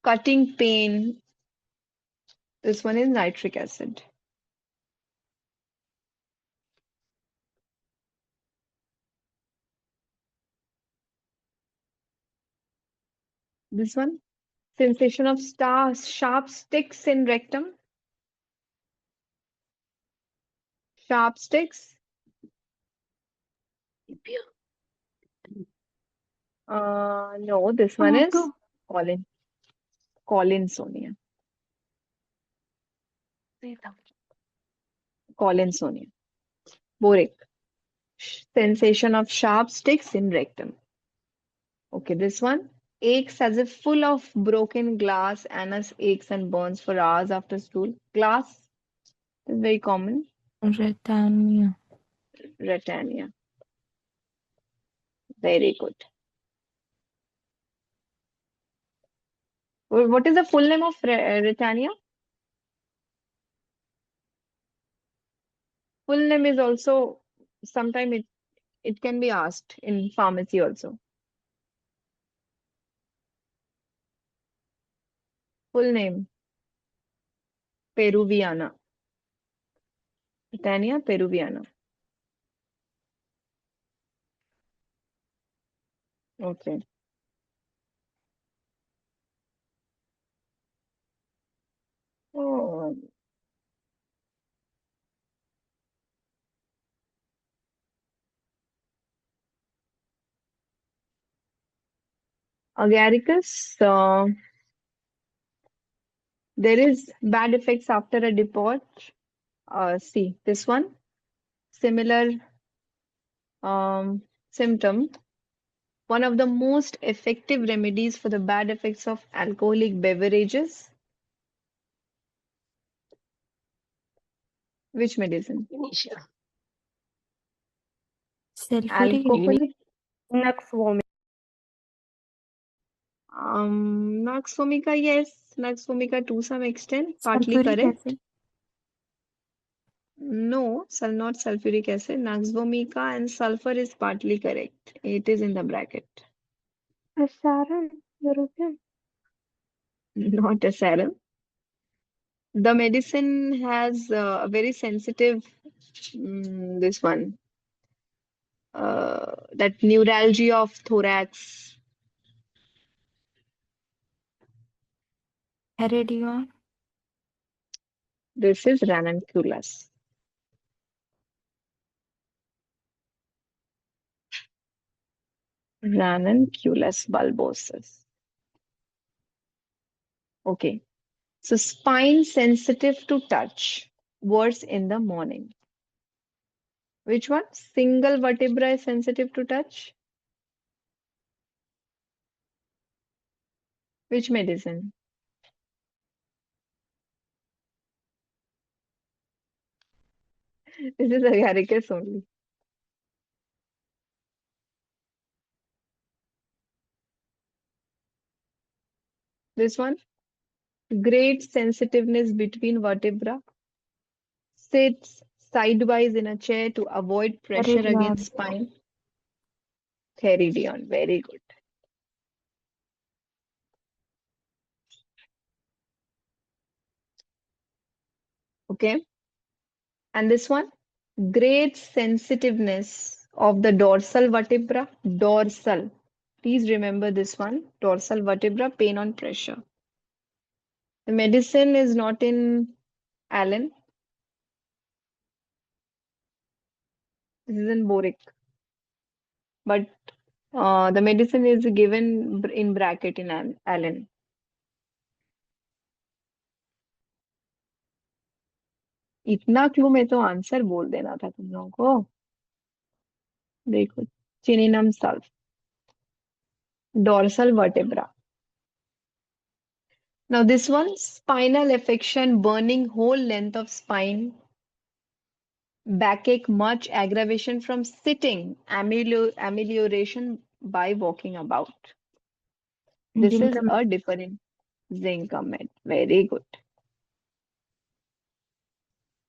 cutting pain. This one is nitric acid. This one, sensation of sharp sticks in rectum. Sharp sticks. No, this one is Tomato. colin. Collinsonia. Collinsonia. Boric. Sensation of sharp sticks in rectum. Okay, this one. Aches as if full of broken glass. Anus aches and burns for hours after stool. Glass is very common. Retania. Retania. Very good. What is the full name of Retania? Full name is also sometime it can be asked in pharmacy also. Full name Peruviana. Retania peruviana. Okay. Oh, agaricus. There is bad effects after a debauch. See this one. Similar symptom. One of the most effective remedies for the bad effects of alcoholic beverages. Which medicine? Initia. Sulfuric. Alcoholic. Nux vomica. Nux vomica, yes. Nux vomica to some extent, partly Sulfuric correct. acid. No, not sulfuric acid. Nux vomica and sulfur is partly correct. It is in the bracket. Sarin, European. Not a serum. The medicine has a very sensitive, this one, that neuralgia of thorax. Heredion. This is ranunculus. Ranunculus bulbosus. Okay. So spine sensitive to touch. Worse in the morning. Which one? Single vertebra is sensitive to touch. Which medicine? This is agaricus only. This one, great sensitiveness between vertebra. Sits sidewise in a chair to avoid pressure Heredion. against spine. Theridion, very good. Okay. And this one, great sensitiveness of the dorsal vertebra. Dorsal. Please remember this one. Dorsal vertebra, pain on pressure. The medicine is not in Allen. This is in Boric. But the medicine is given in bracket in Allen. इतना clue में तो answer बोल देना था तुम लोगों को. देखो, चिनिनम sulph. Dorsal vertebra. Now this one, spinal affection, burning whole length of spine. Backache, much aggravation from sitting. Amelioration by walking about. This is Zinc. a different zinc med. Very good.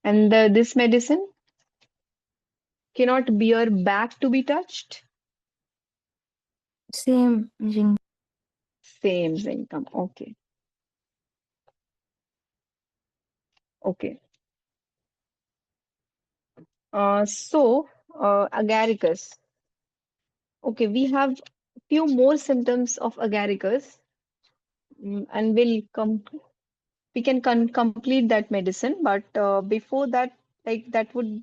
And this medicine cannot bear back to be touched. Same. Zinc. Same zinc. Okay. Okay. Agaricus. Okay, we have few more symptoms of agaricus, and we can complete that medicine. But before that, like that would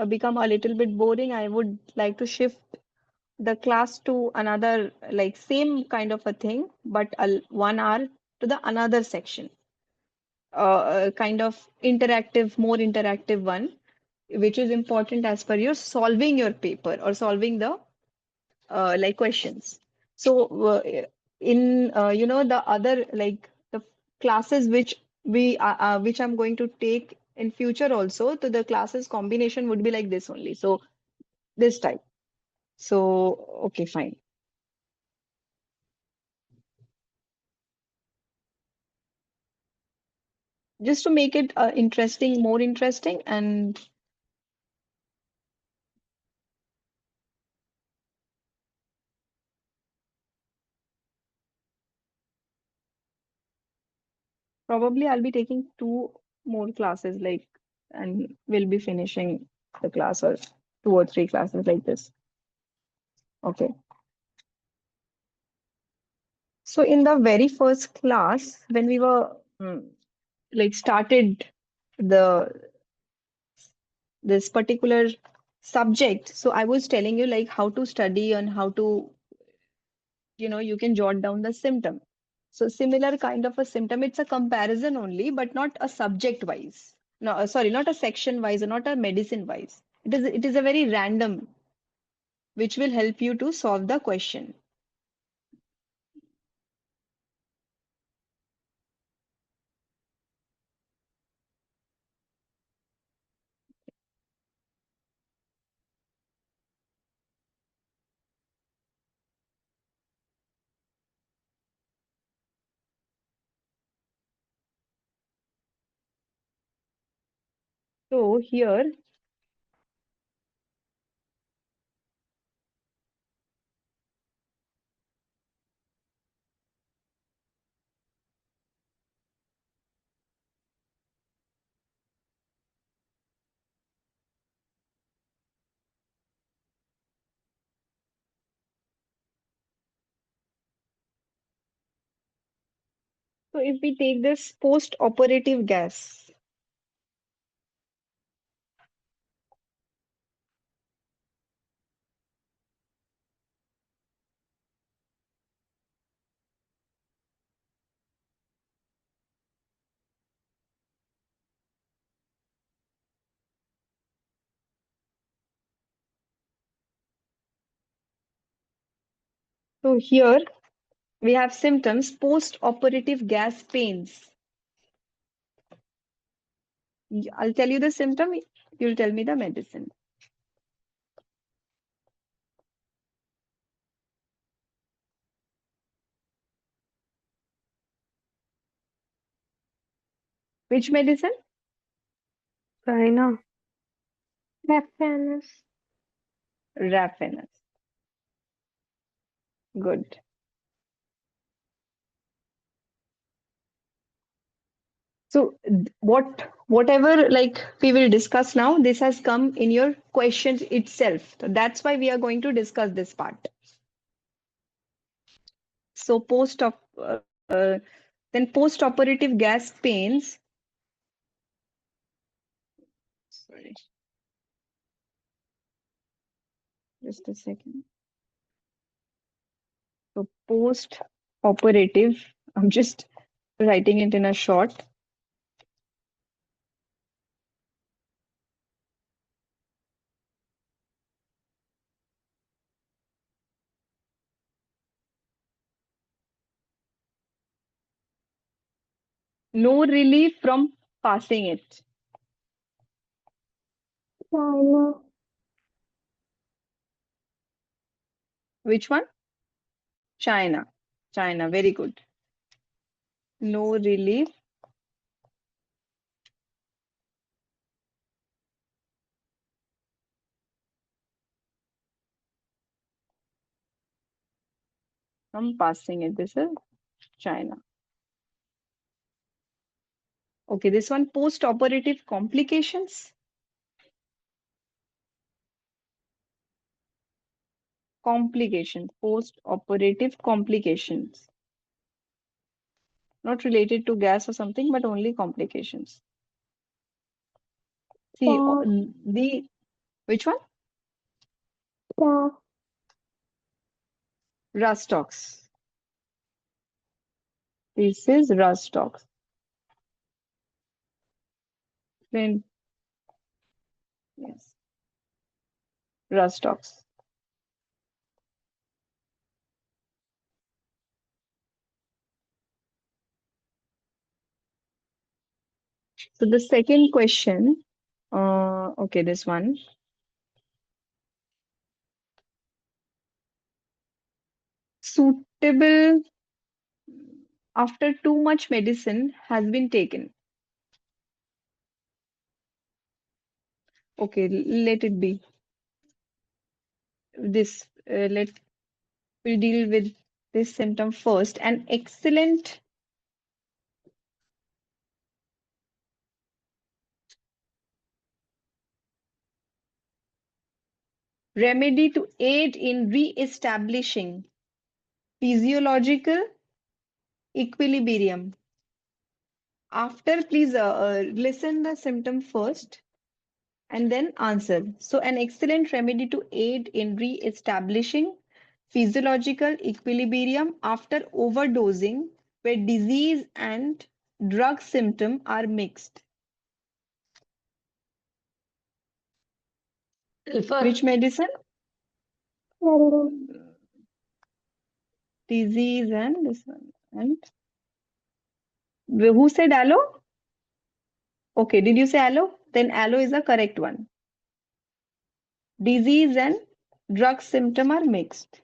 become a little bit boring. I would like to shift the class to another, like same kind of a thing, but 1 hour to the another section, a kind of interactive, more interactive one, which is important as per your solving your paper or solving the like questions. So in the other, like the classes which I'm going to take in future also, to the classes combination would be like this only. So this type. So okay, fine. Just to make it interesting, more interesting, and probably I'll be taking two more classes, like, and we'll be finishing the class, or two or three classes like this. Okay. So in the very first class, when we were like started the this particular subject, so I was telling you like how to study and how to, you can jot down the symptom. So similar kind of a symptom, it's a comparison only, but not a subject wise. No, sorry, not a section wise or not a medicine wise. It is a very random, which will help you to solve the question. So here, so if we take this post-operative gas, so here we have symptoms post-operative gas pains. I'll tell you the symptom, you'll tell me the medicine. Which medicine? China. Reference. Raphanus. Good. So whatever like we will discuss now, this has come in your questions itself. So that's why we are going to discuss this part. So then post-operative gas pains. Sorry, just a second. So post-operative, I'm just writing it in a short. No relief from passing it. China. Which one? China. China. Very good. No relief. I'm passing it. This is China. Okay, this one post-operative complications. Complications. Post-operative complications. Not related to gas or something, but only complications. See, Yeah, the which one? yeah. Rustox. This is Rustox. Then yes, Rustox. So the second question, okay, this one. Suitable after too much medicine has been taken. Okay, let it be. This let we deal with this symptom first. An excellent remedy to aid in re-establishing physiological equilibrium. After, please listen the symptom first and then answer. So, an excellent remedy to aid in re-establishing physiological equilibrium after overdosing, where disease and drug symptom are mixed. Sulfur. Which medicine? Very Disease and this one. And who said aloe? Okay, did you say aloe? Then aloe is the correct one. Disease and drug symptom are mixed.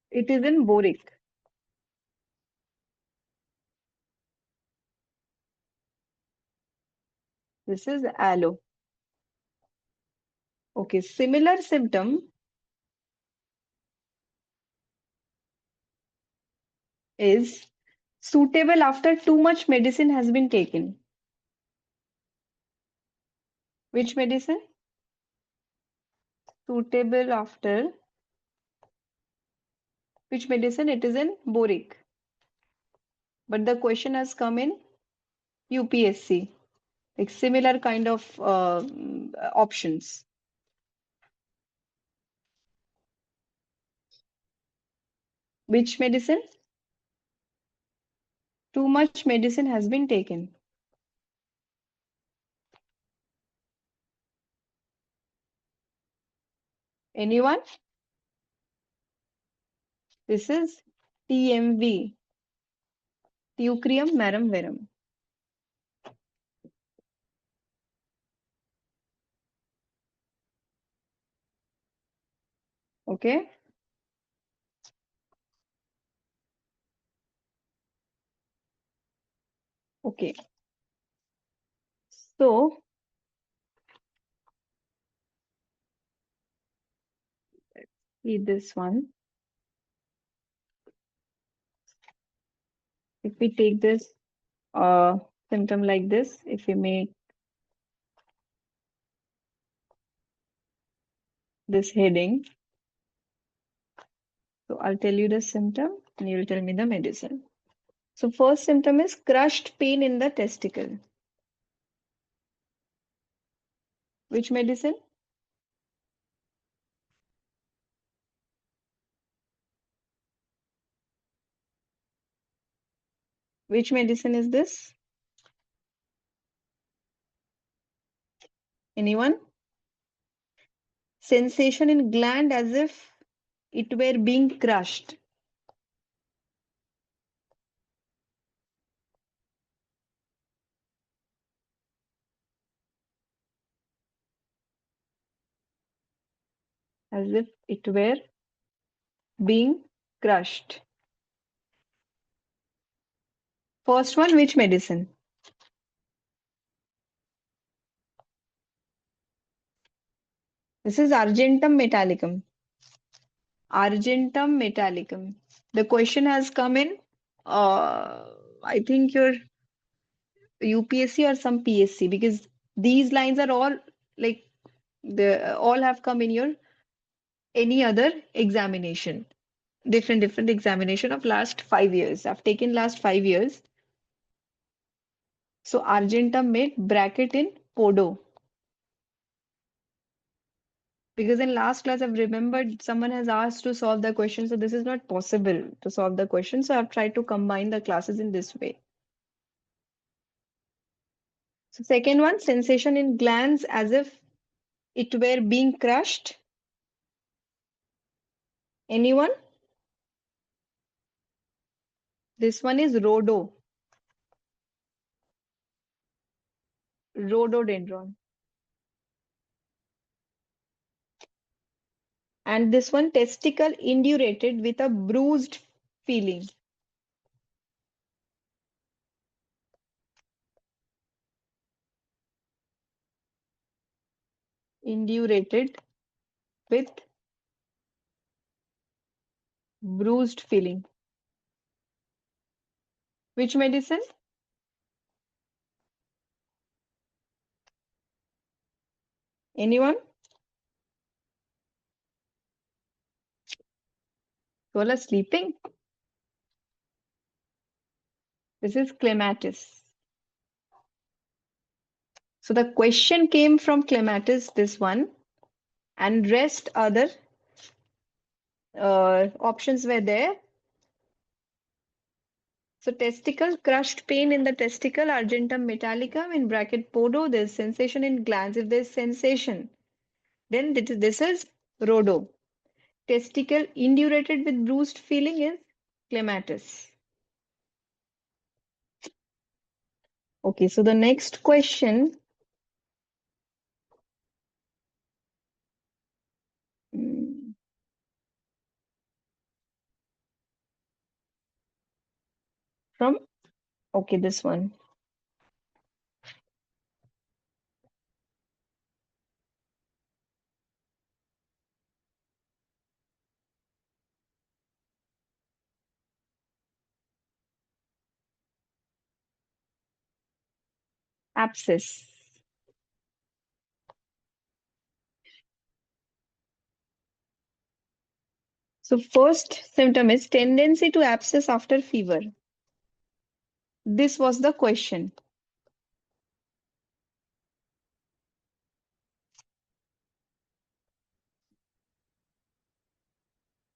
It is in boric. This is aloe. Okay, similar symptom is suitable after too much medicine has been taken. Which medicine? Suitable after which medicine? It is in boric. But the question has come in UPSC. Like similar kind of options. Which medicine? Too much medicine has been taken. Anyone? This is TMV, Teucrium marum verum. Okay. Okay. So see this one. If we take this symptom like this, if we make this heading, so I'll tell you the symptom and you'll tell me the medicine. So first symptom is crushed pain in the testicle. Which medicine? Which medicine is this? Anyone? Sensation in gland as if it were being crushed. as if it were being crushed. First one, which medicine? This is Argentum metallicum. Argentum metallicum. The question has come in, I think your UPSC or some PSC, because these lines are all like the all have come in your any other examination, different examination of last 5 years. I've taken last 5 years. So Argentum made bracket in Podo. Because in last class I've remembered someone has asked to solve the question, so this is not possible to solve the question. So I've tried to combine the classes in this way. So second one, sensation in glands as if it were being crushed. Anyone? This one is rhododendron. And this one, testicle indurated with a bruised feeling. Indurated with bruised feeling. Which medicine? Anyone? You all are sleeping? This is clematis. So the question came from clematis, this one, and rest other options were there. So testicle, crushed pain in the testicle, argentum metallicum, in bracket podo, there's sensation in glands. If there's sensation, then this is rhodo. Testicle indurated with bruised feeling is clematis. Okay, so the next question. From, okay, this one. Abscess. So first symptom is tendency to abscess after fever. This was the question.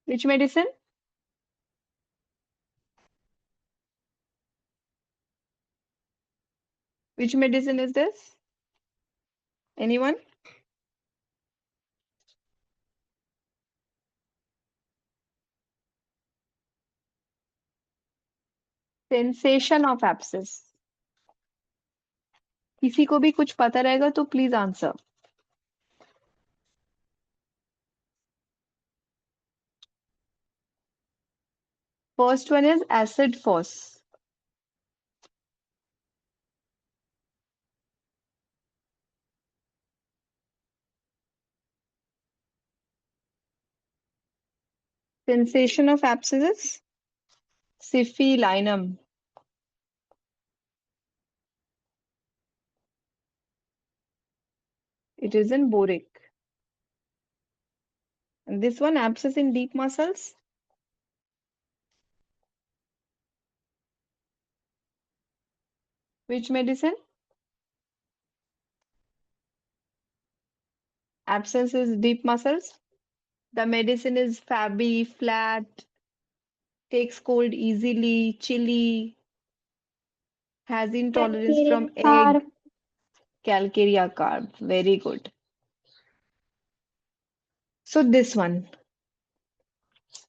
Which medicine? Which medicine is this? Anyone? Sensation of abscess. किसी को भी कुछ पता रहेगा तो please answer. First one is acid phos. Sensation of abscess, syphilinum. It is in boric. And this one, abscess in deep muscles. Which medicine? Abscess is deep muscles. The medicine is Fabi, flat, takes cold easily, chilly, has intolerance from egg, calcarea carb. Very good. So this one,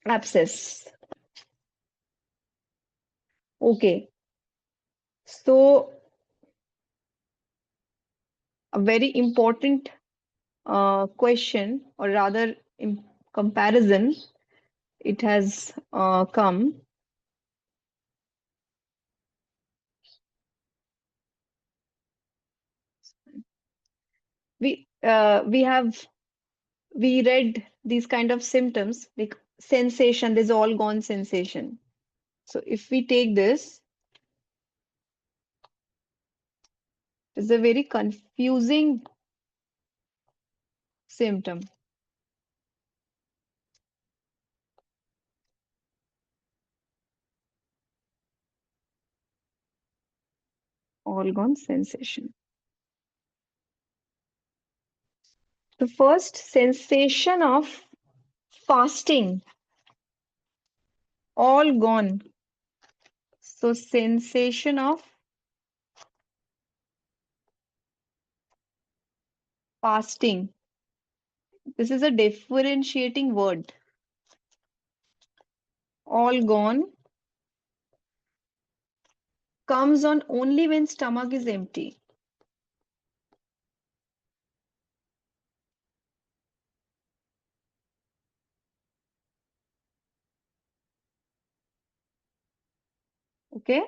abscess. Okay. So a very important question, or rather in comparison, it has come. We read these kind of symptoms like sensation. There's all gone sensation. So if we take this, it's a very confusing symptom. All gone sensation. The first sensation of fasting, all gone. So sensation of fasting. This is a differentiating word. All gone comes on only when stomach is empty. Okay.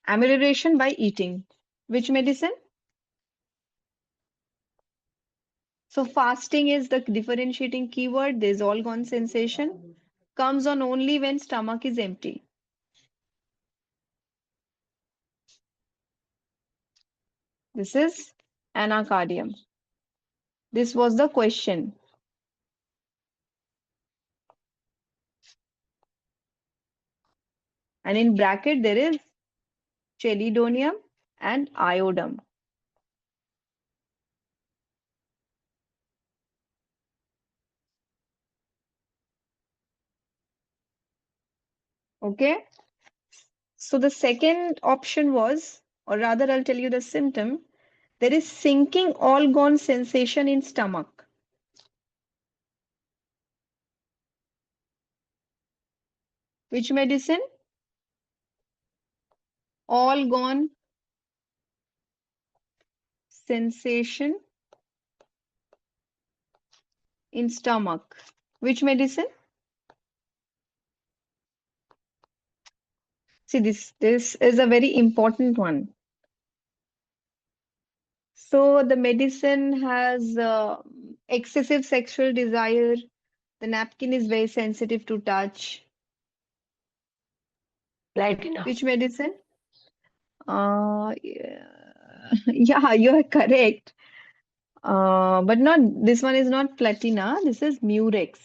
Amelioration by eating. Which medicine? So fasting is the differentiating keyword. There's all gone sensation. Comes on only when stomach is empty. This is anacardium. This was the question. And in bracket there is chelidonium and iodum. Okay. So the second option was, or rather I'll tell you the symptom. There is sinking all gone sensation in stomach. Which medicine? All gone sensation in stomach. Which medicine? See, this is a very important one. So the medicine has excessive sexual desire. The napkin is very sensitive to touch. Platina. Which medicine? Yeah, yeah, you are correct. But not this one is not platina. This is murex.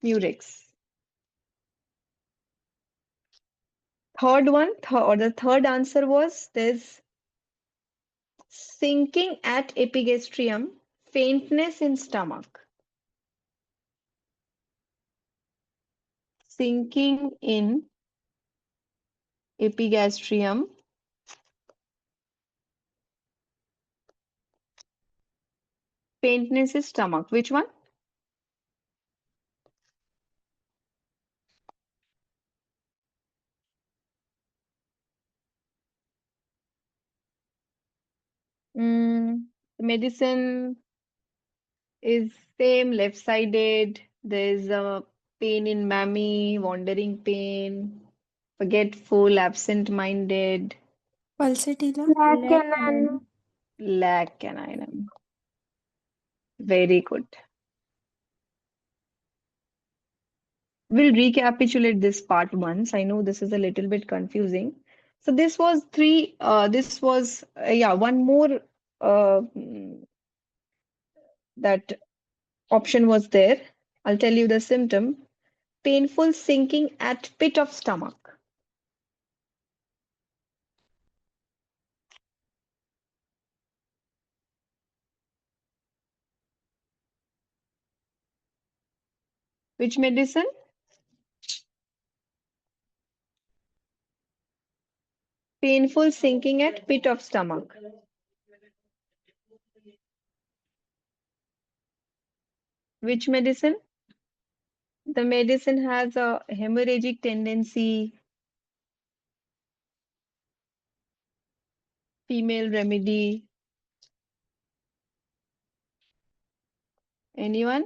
Murex. Third one, or the third answer was there's sinking at epigastrium, faintness in stomach. Sinking in epigastrium, faintness in stomach. Which one? The medicine is same, left-sided. There's a pain in mammy, wandering pain, forgetful, absent-minded, Pulsatilla. Lacanine. lack canine. Very good. We'll recapitulate this part once. I know this is a little bit confusing. So this was this was, yeah, one more that option was there. I'll tell you the symptom. Painful sinking at pit of stomach. Which medicine? Painful sinking at pit of stomach. Which medicine? The medicine has a hemorrhagic tendency, female remedy. Anyone?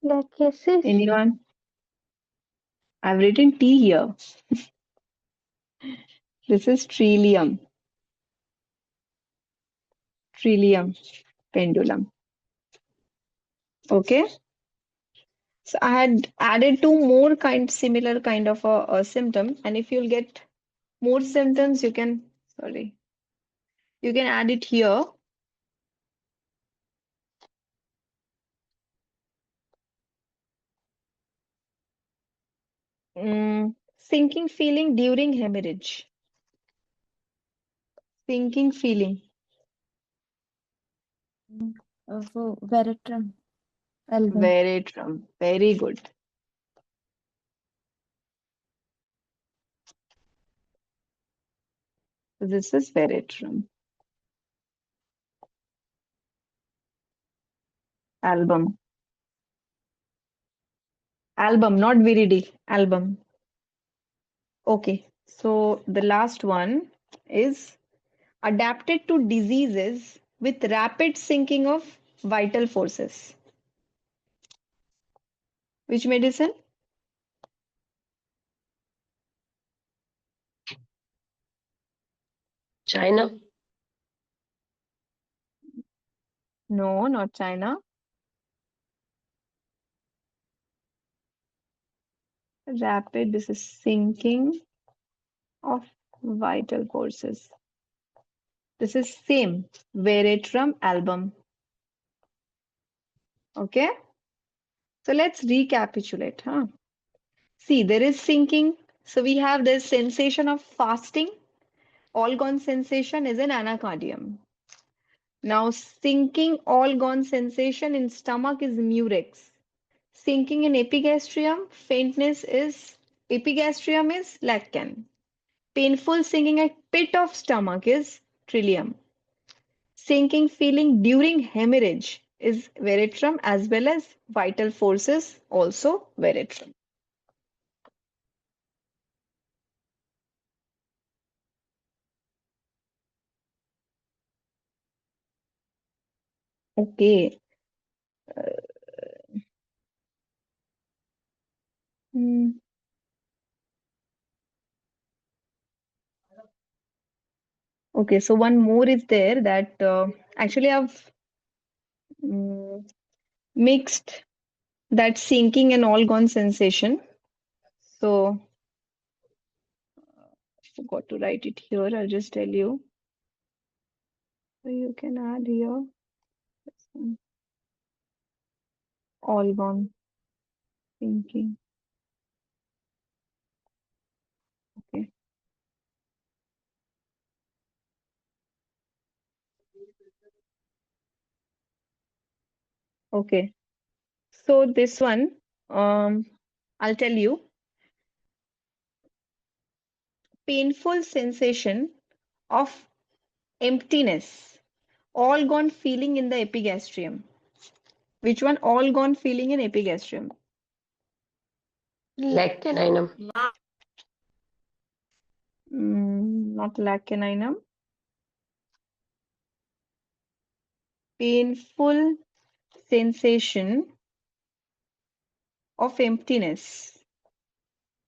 The cases. Anyone? I've written T here. This is trillium. Trillium pendulum. Okay. So I had added two more similar kind of a symptom, and if you'll get more symptoms, you can, sorry, you can add it here. Sinking feeling during hemorrhage. Sinking feeling. वो veratrum album. Very true. Very good. This is very true. Album. Album, not viridi. Album. Okay. So the last one is adapted to diseases with rapid sinking of vital forces. Which medicine? China. No, not China. Rapid, this is sinking of vital forces. This is same, veratrum album. Okay, so let's recapitulate. See, there is sinking. So we have this sensation of fasting. All gone sensation is an anacardium. Now, sinking all gone sensation in stomach is murex. Sinking in epigastrium, faintness is epigastrium is leccan. Painful sinking at pit of stomach is trillium. Sinking feeling during hemorrhage is veratrum as well as vital forces also veratrum. Okay. Hmm. Okay, so one more is there that actually I've mm, mixed that sinking and all gone sensation. So I forgot to write it here. I'll just tell you. So you can add here all gone sinking. Okay. Okay. So this one, I'll tell you, painful sensation of emptiness, all gone feeling in the epigastrium. Which one? All gone feeling in epigastrium. Laccaninum. Not lacuninum. Painful sensation of emptiness.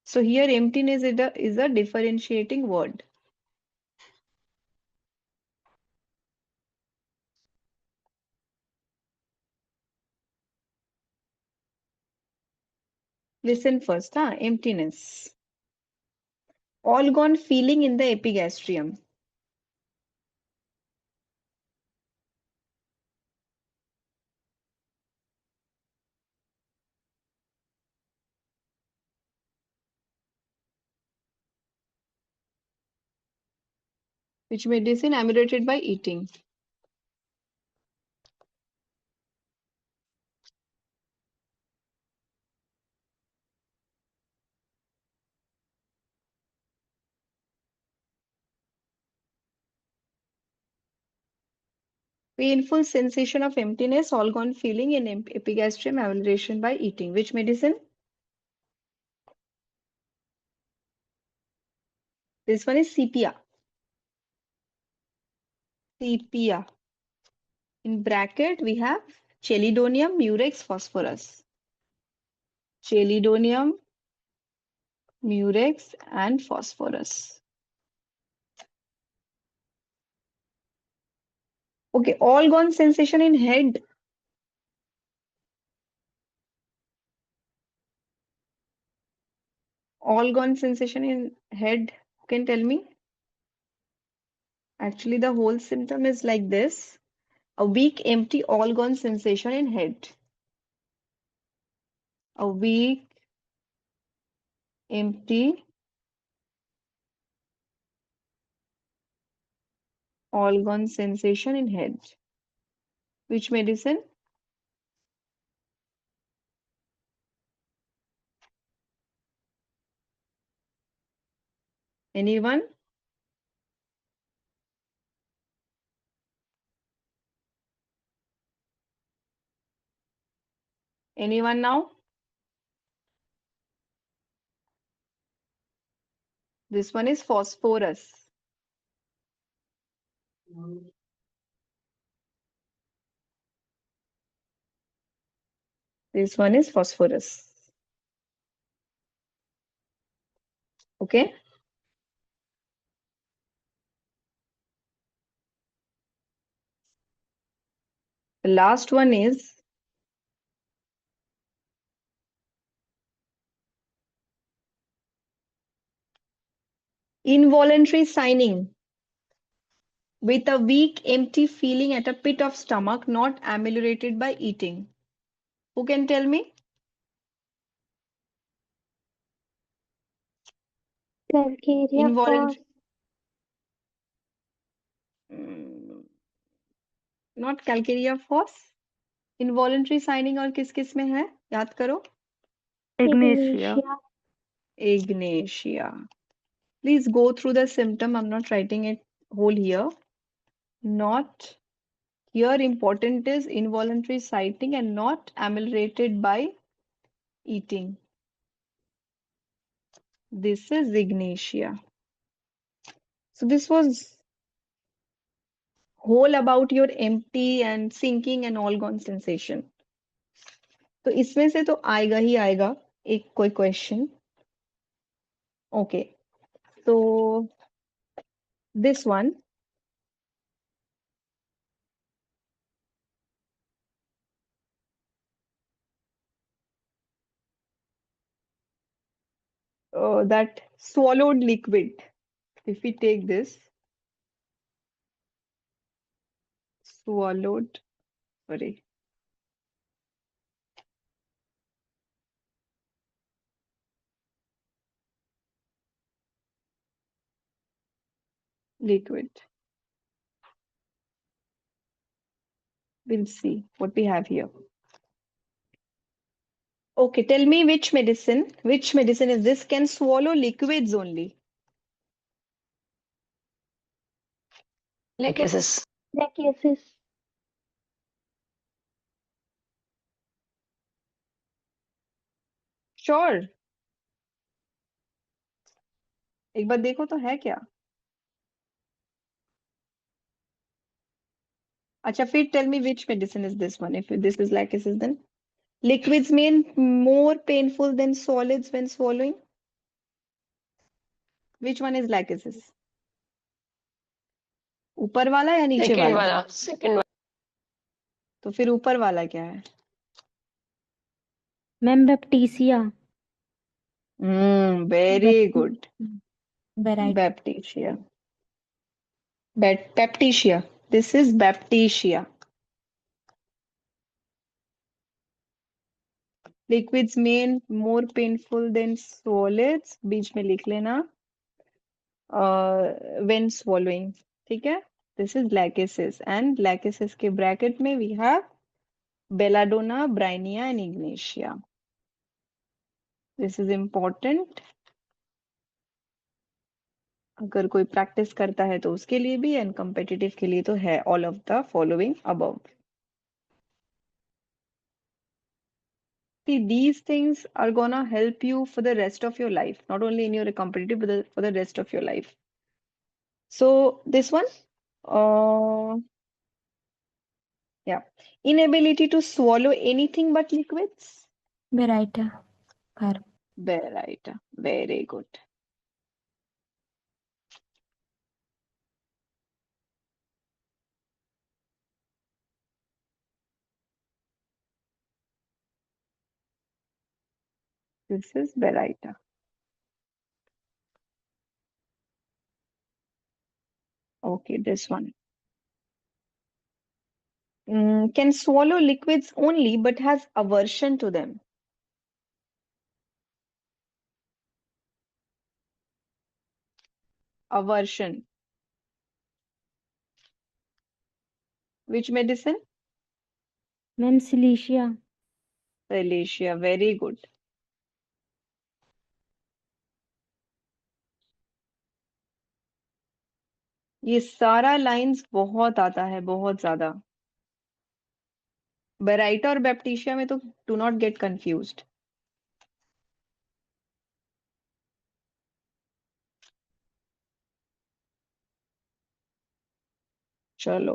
So here emptiness is a differentiating word. Listen first, emptiness. All gone feeling in the epigastrium. Which medicine? Ameliorated by eating. Painful sensation of emptiness, all gone feeling in epigastrium amelioration by eating. Which medicine? This one is sepia. Sepia. In bracket, we have chelidonium, murex, phosphorus. Chelidonium, murex, and phosphorus. Okay, all gone sensation in head. All gone sensation in head. Who can tell me? Actually, the whole symptom is like this. A weak, empty, all gone sensation in head. A weak, empty, all gone sensation in head. Which medicine? Anyone? Anyone now? This one is phosphorus. This one is phosphorus. Okay. The last one is involuntary signing with a weak, empty feeling at a pit of stomach, not ameliorated by eating. Who can tell me? Calcarea phos. Involuntary, mm, not calcarea phos. Involuntary signing और किस किस में है? याद करो. Ignatia. Ignatia. Ignatia. Please go through the symptom. I'm not writing it whole here. Not here. Important is involuntary sighting and not ameliorated by eating. This is Ignatia. So this was whole about your empty and sinking and all gone sensation. तो इसमें से तो आएगा ही आएगा एक कोई question. Okay. So this one. That swallowed liquid. If we take this swallowed, sorry, liquid. We'll see what we have here. Okay, tell me which medicine is this can swallow liquids only? Lachesis. Lachesis. Sure. एक बार देखो तो है क्या. अच्छा फिर tell me which medicine is this one. If this is lachesis, then liquids mean more painful than solids when swallowing. Which one is lachesis? ऊपर वाला या नीचे Second वाला? वाला. Second वाला. तो फिर ऊपर वाला क्या है? Ma'am, baptisia. Very good. Variety. Baptisia. Baptisia. This is baptisia. Liquids mean more painful than solids. बीच में लिख लेना. When swallowing. ठीक है? This is lachesis. And lachesis के bracket में we have belladonna, bryanea and ignatia. This is important. अगर कोई practice करता है तो उसके लिए भी एंड कॉम्पिटिटिव के लिए तो है all of the following above. See, these things are gonna help you for the rest of your life, not only in your competitive, but for the rest of your life. So this one, uh, yeah, inability to swallow anything but liquids. Beraita. Carb. Right, very good. This is Beraita. Okay, this one. Can swallow liquids only, but has aversion to them. Aversion. Which medicine? Ma'am silicea Alicia, very good. ये सारा lines बहुत आता है, बहुत ज्यादा. Baryta और बैप्टीशिया में तो डू नॉट गेट कंफ्यूज्ड. चलो,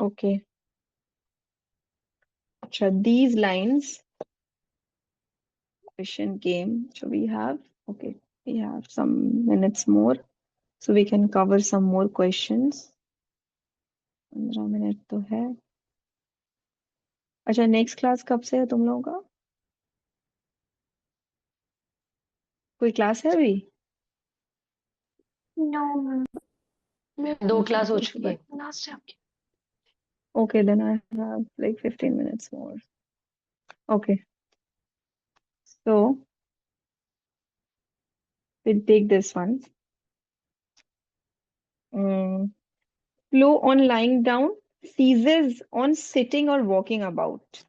ओके. अच्छा, these lines, question game, so we have, okay, we have some minutes more, so we can cover some more questions. 15 minute तो है. अच्छा, नेक्स्ट क्लास कब से है तुम लोगों का? कोई क्लास है अभी? नो मैम 2 क्लास हो चुकी है लास्ट है आपकी. Okay, then I have like 15 minutes more. Okay, so we'll take this one. Mm, flow on lying down, seizes on sitting or walking about.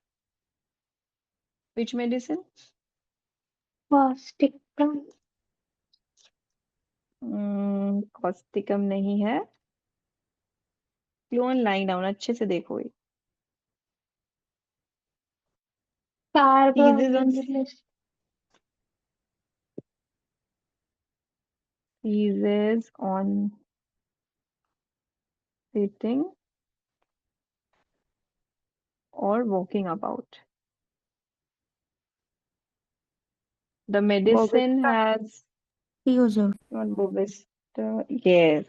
Which medicine? पौष्टिकम causticum नहीं है. Flow on lying down, अच्छे से देखो. ये seizes on कार्बोमिनलिस seizes on sitting or walking about. The medicine Bovista. has Creosote. not Bovista. Yes,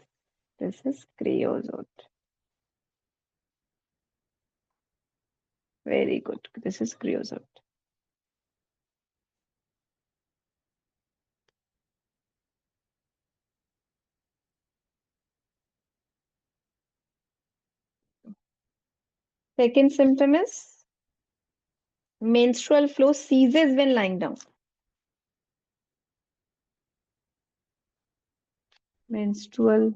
this is creosote. Very good. This is creosote. Second symptom is menstrual flow ceases when lying down. Menstrual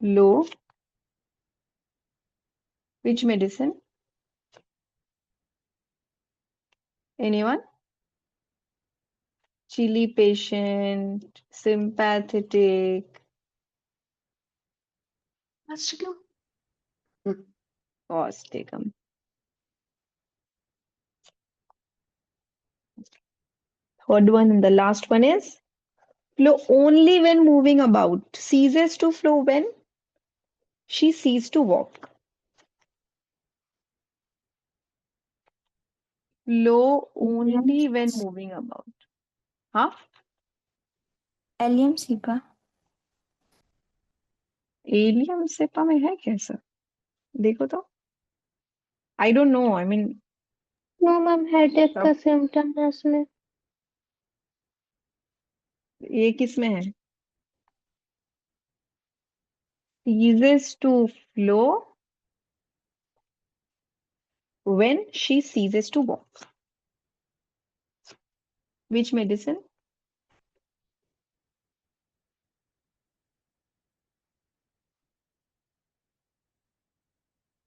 flow. Which medicine? Anyone? Chili patient, sympathetic, last क्यों. causticum. Third one and the last one is flow only when moving about. Ceases to flow when she ceases to walk. Flow only when moving about. Huh? Allium cepa. Allium cepa में है कैसा? देखो तो. I don't know. I mean, no ma'am headache का सब symptom है उसमें ये किस में है? Ceases to flow when she ceases to walk. Which medicine?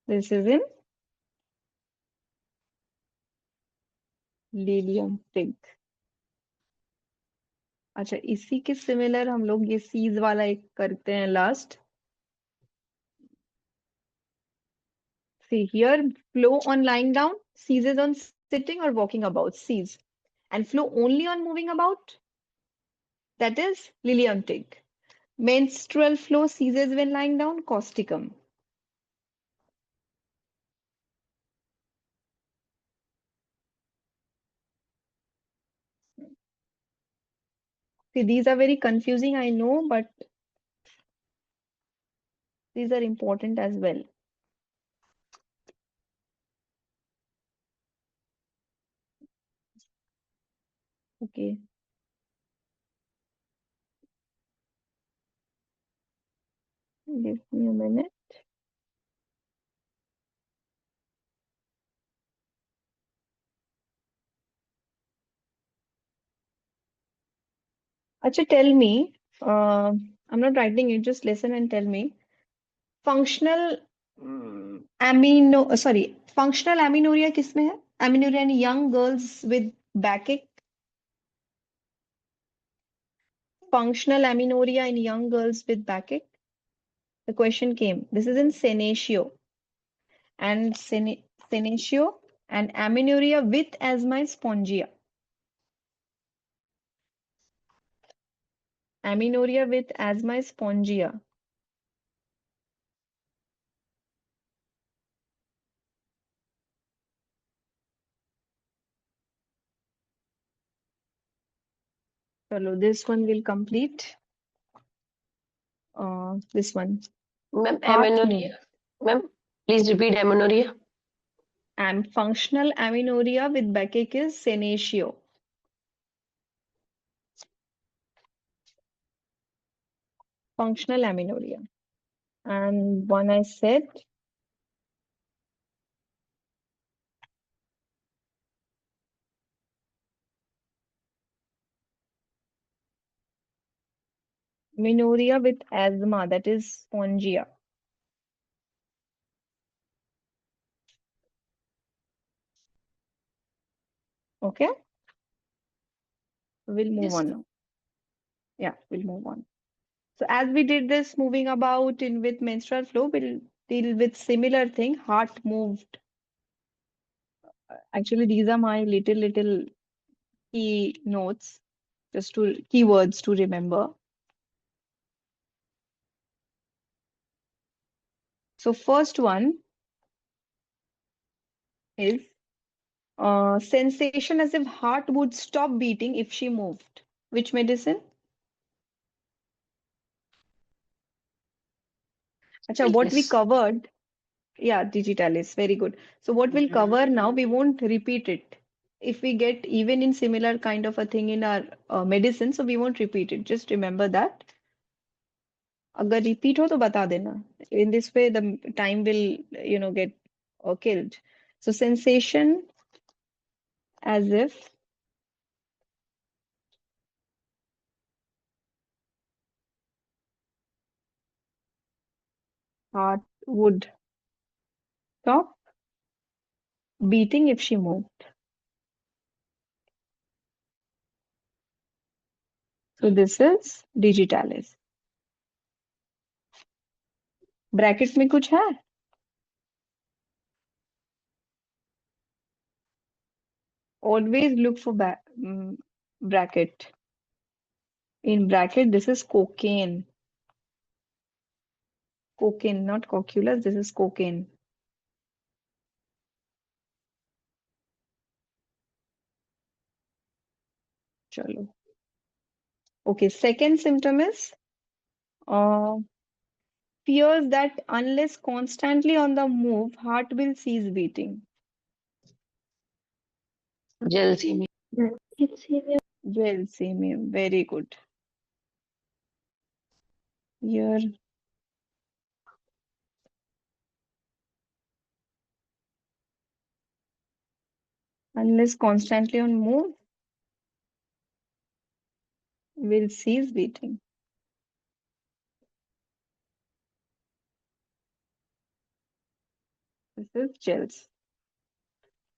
This is in Lilium fig. अच्छा, इसी के सिमिलर हम लोग ये सीज वाला एक करते हैं last. See here, flow on lying down, ceases on sitting or walking about, cease. And flow only on moving about, that is lilium tig. Menstrual flow ceases when lying down, causticum. See, these are very confusing, I know, but these are important as well. Okay. Give me a minute. Acha, tell me, I'm not writing it, just listen and tell me. Functional functional amenorrhea किसमें है? Amenorrhea in young girls with backache. Functional amenorrhea in young girls with backache. The question came. This is in senescio. And senescio and amenorrhea with asthma is spongia. Amenorrhea with asthma is spongia. Chalo, this one will complete. This one. Ma'am, Heart amenorrhea. Ma'am, please repeat amenorrhea. and functional amenorrhea with backache is senescio. Functional amenorrhea. And one I said amenorrhea with asthma, that is spongia. Okay, we'll move Yes. on now. Yeah, we'll move on. So as we did this moving about in with menstrual flow, we'll deal with similar thing, heart moved. Actually, these are my little key notes, just to keywords to remember. So first one is sensation as if heart would stop beating if she moved. Which medicine? Acha, what we Yes. covered, yeah, digitalis, very good. So what we'll cover now, we won't repeat it. If we get even in similar kind of a thing in our medicine, so we won't repeat it. Just remember that. अगर repeat हो तो बता देना. In this way, the time will, get killed. So sensation as if heart would stop beating if she moved. So this is digitalis. Brackets में कुछ है? Always look for bracket. In bracket, this is cocaine. Cocaine, not cocculus. This is cocaine. Chalo. Okay, second symptom is uh, fears that unless constantly on the move, heart will cease beating. Gelsemia. Well, very good. Here, unless constantly on move, will cease beating. This is gels.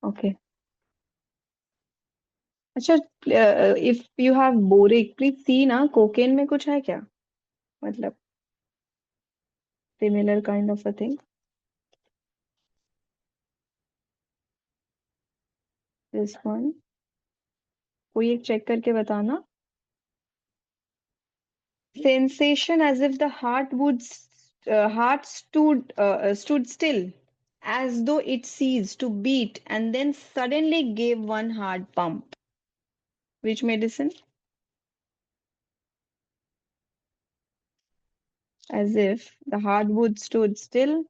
Okay. अच्छा, if you have boric, please see ना cocaine में कुछ है क्या? मतलब similar kind of a thing. This one. कोई एक check करके बताना. Sensation as if the heart stood still, as though it ceased to beat and then suddenly gave one hard pump. Which medicine? As if the hardwood stood still,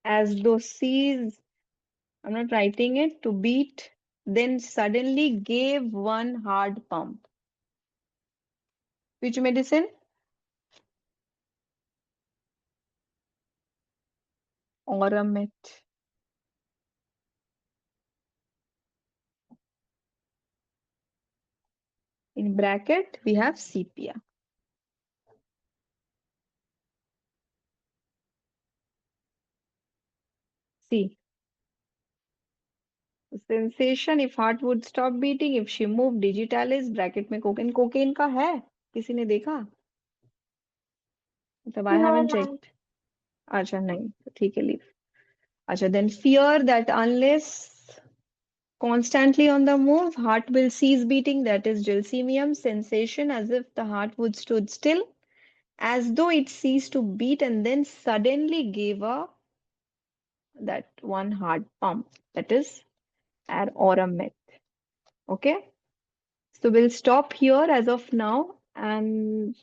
as though ceased, I'm not writing it, to beat, then suddenly gave one hard pump. Which medicine? Oramet. In bracket, we have sepia. See, sensation if heart would stop beating, if she moved digitalis, bracket में cocaine. Cocaine का है? किसी ने देखा? मतलब I No, haven't ma'am. checked. अच्छा नहीं, तो ठीक है, leave. अच्छा, then fear that unless constantly on the move, heart will cease beating, that is gelsemium. Sensation as if the heart would stood still, as though it ceased to beat and then suddenly gave a that one hard pump, that is ad aurum met. Okay, so we'll stop here as of now, and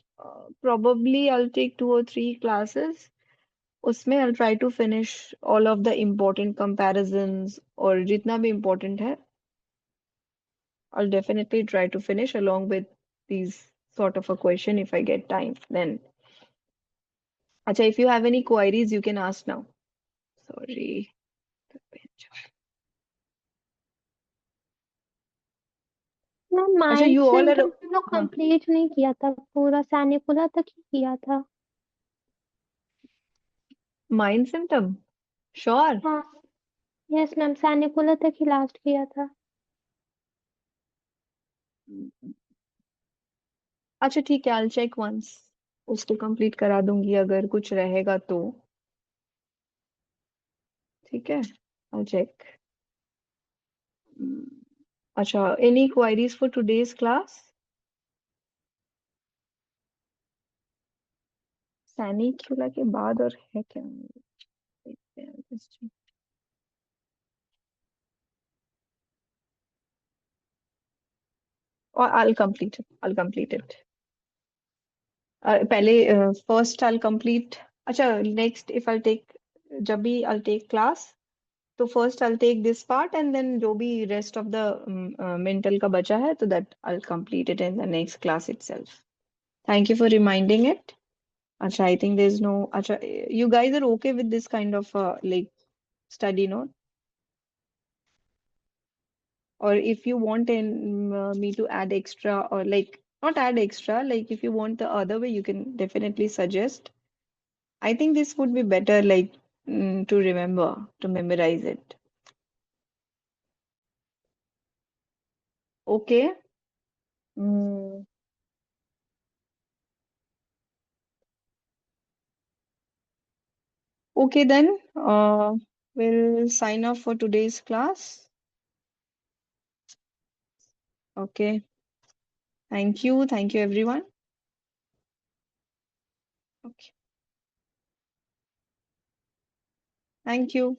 probably I'll take 2 or 3 classes. उसमें I'll try to finish all of the important comparisons, और जितना भी important है I'll definitely try to finish along with these sort of a question if I get time then. Acha, if you have any queries you can ask now. Sorry. Ma'am Acha, mind you all are. Symptom हम लोग हाँ, complete नहीं किया था, पूरा सैनिकुला तक ही किया था. mind symptom. Sure. हाँ. यस मैम, सैनिकुला तक ही लास्ट किया था. अच्छा ठीक है, I'll check once. उसको कंप्लीट करा दूंगी अगर कुछ रहेगा तो. ठीक है, I'll check. अच्छा, any queries for today's class? सैनिकुला के बाद और है क्या? देखते हैं, just check. Or I'll complete it. I'll complete it. पहले first I'll complete. अच्छा, next if I'll take, जब भी I'll take class, तो first I'll take this part and then जो भी rest of the mental का बचा है, तो that I'll complete it in the next class itself. Thank you for reminding it. अच्छा, I think there's no. अच्छा, you guys are okay with this kind of like study, no? Or if you want me to add extra, or like not add extra, like if you want the other way, you can definitely suggest. I think this would be better, like to remember, to memorize it. Okay. Mm, okay, then we'll sign off for today's class. Okay. Thank you. Thank you, everyone. Okay. Thank you.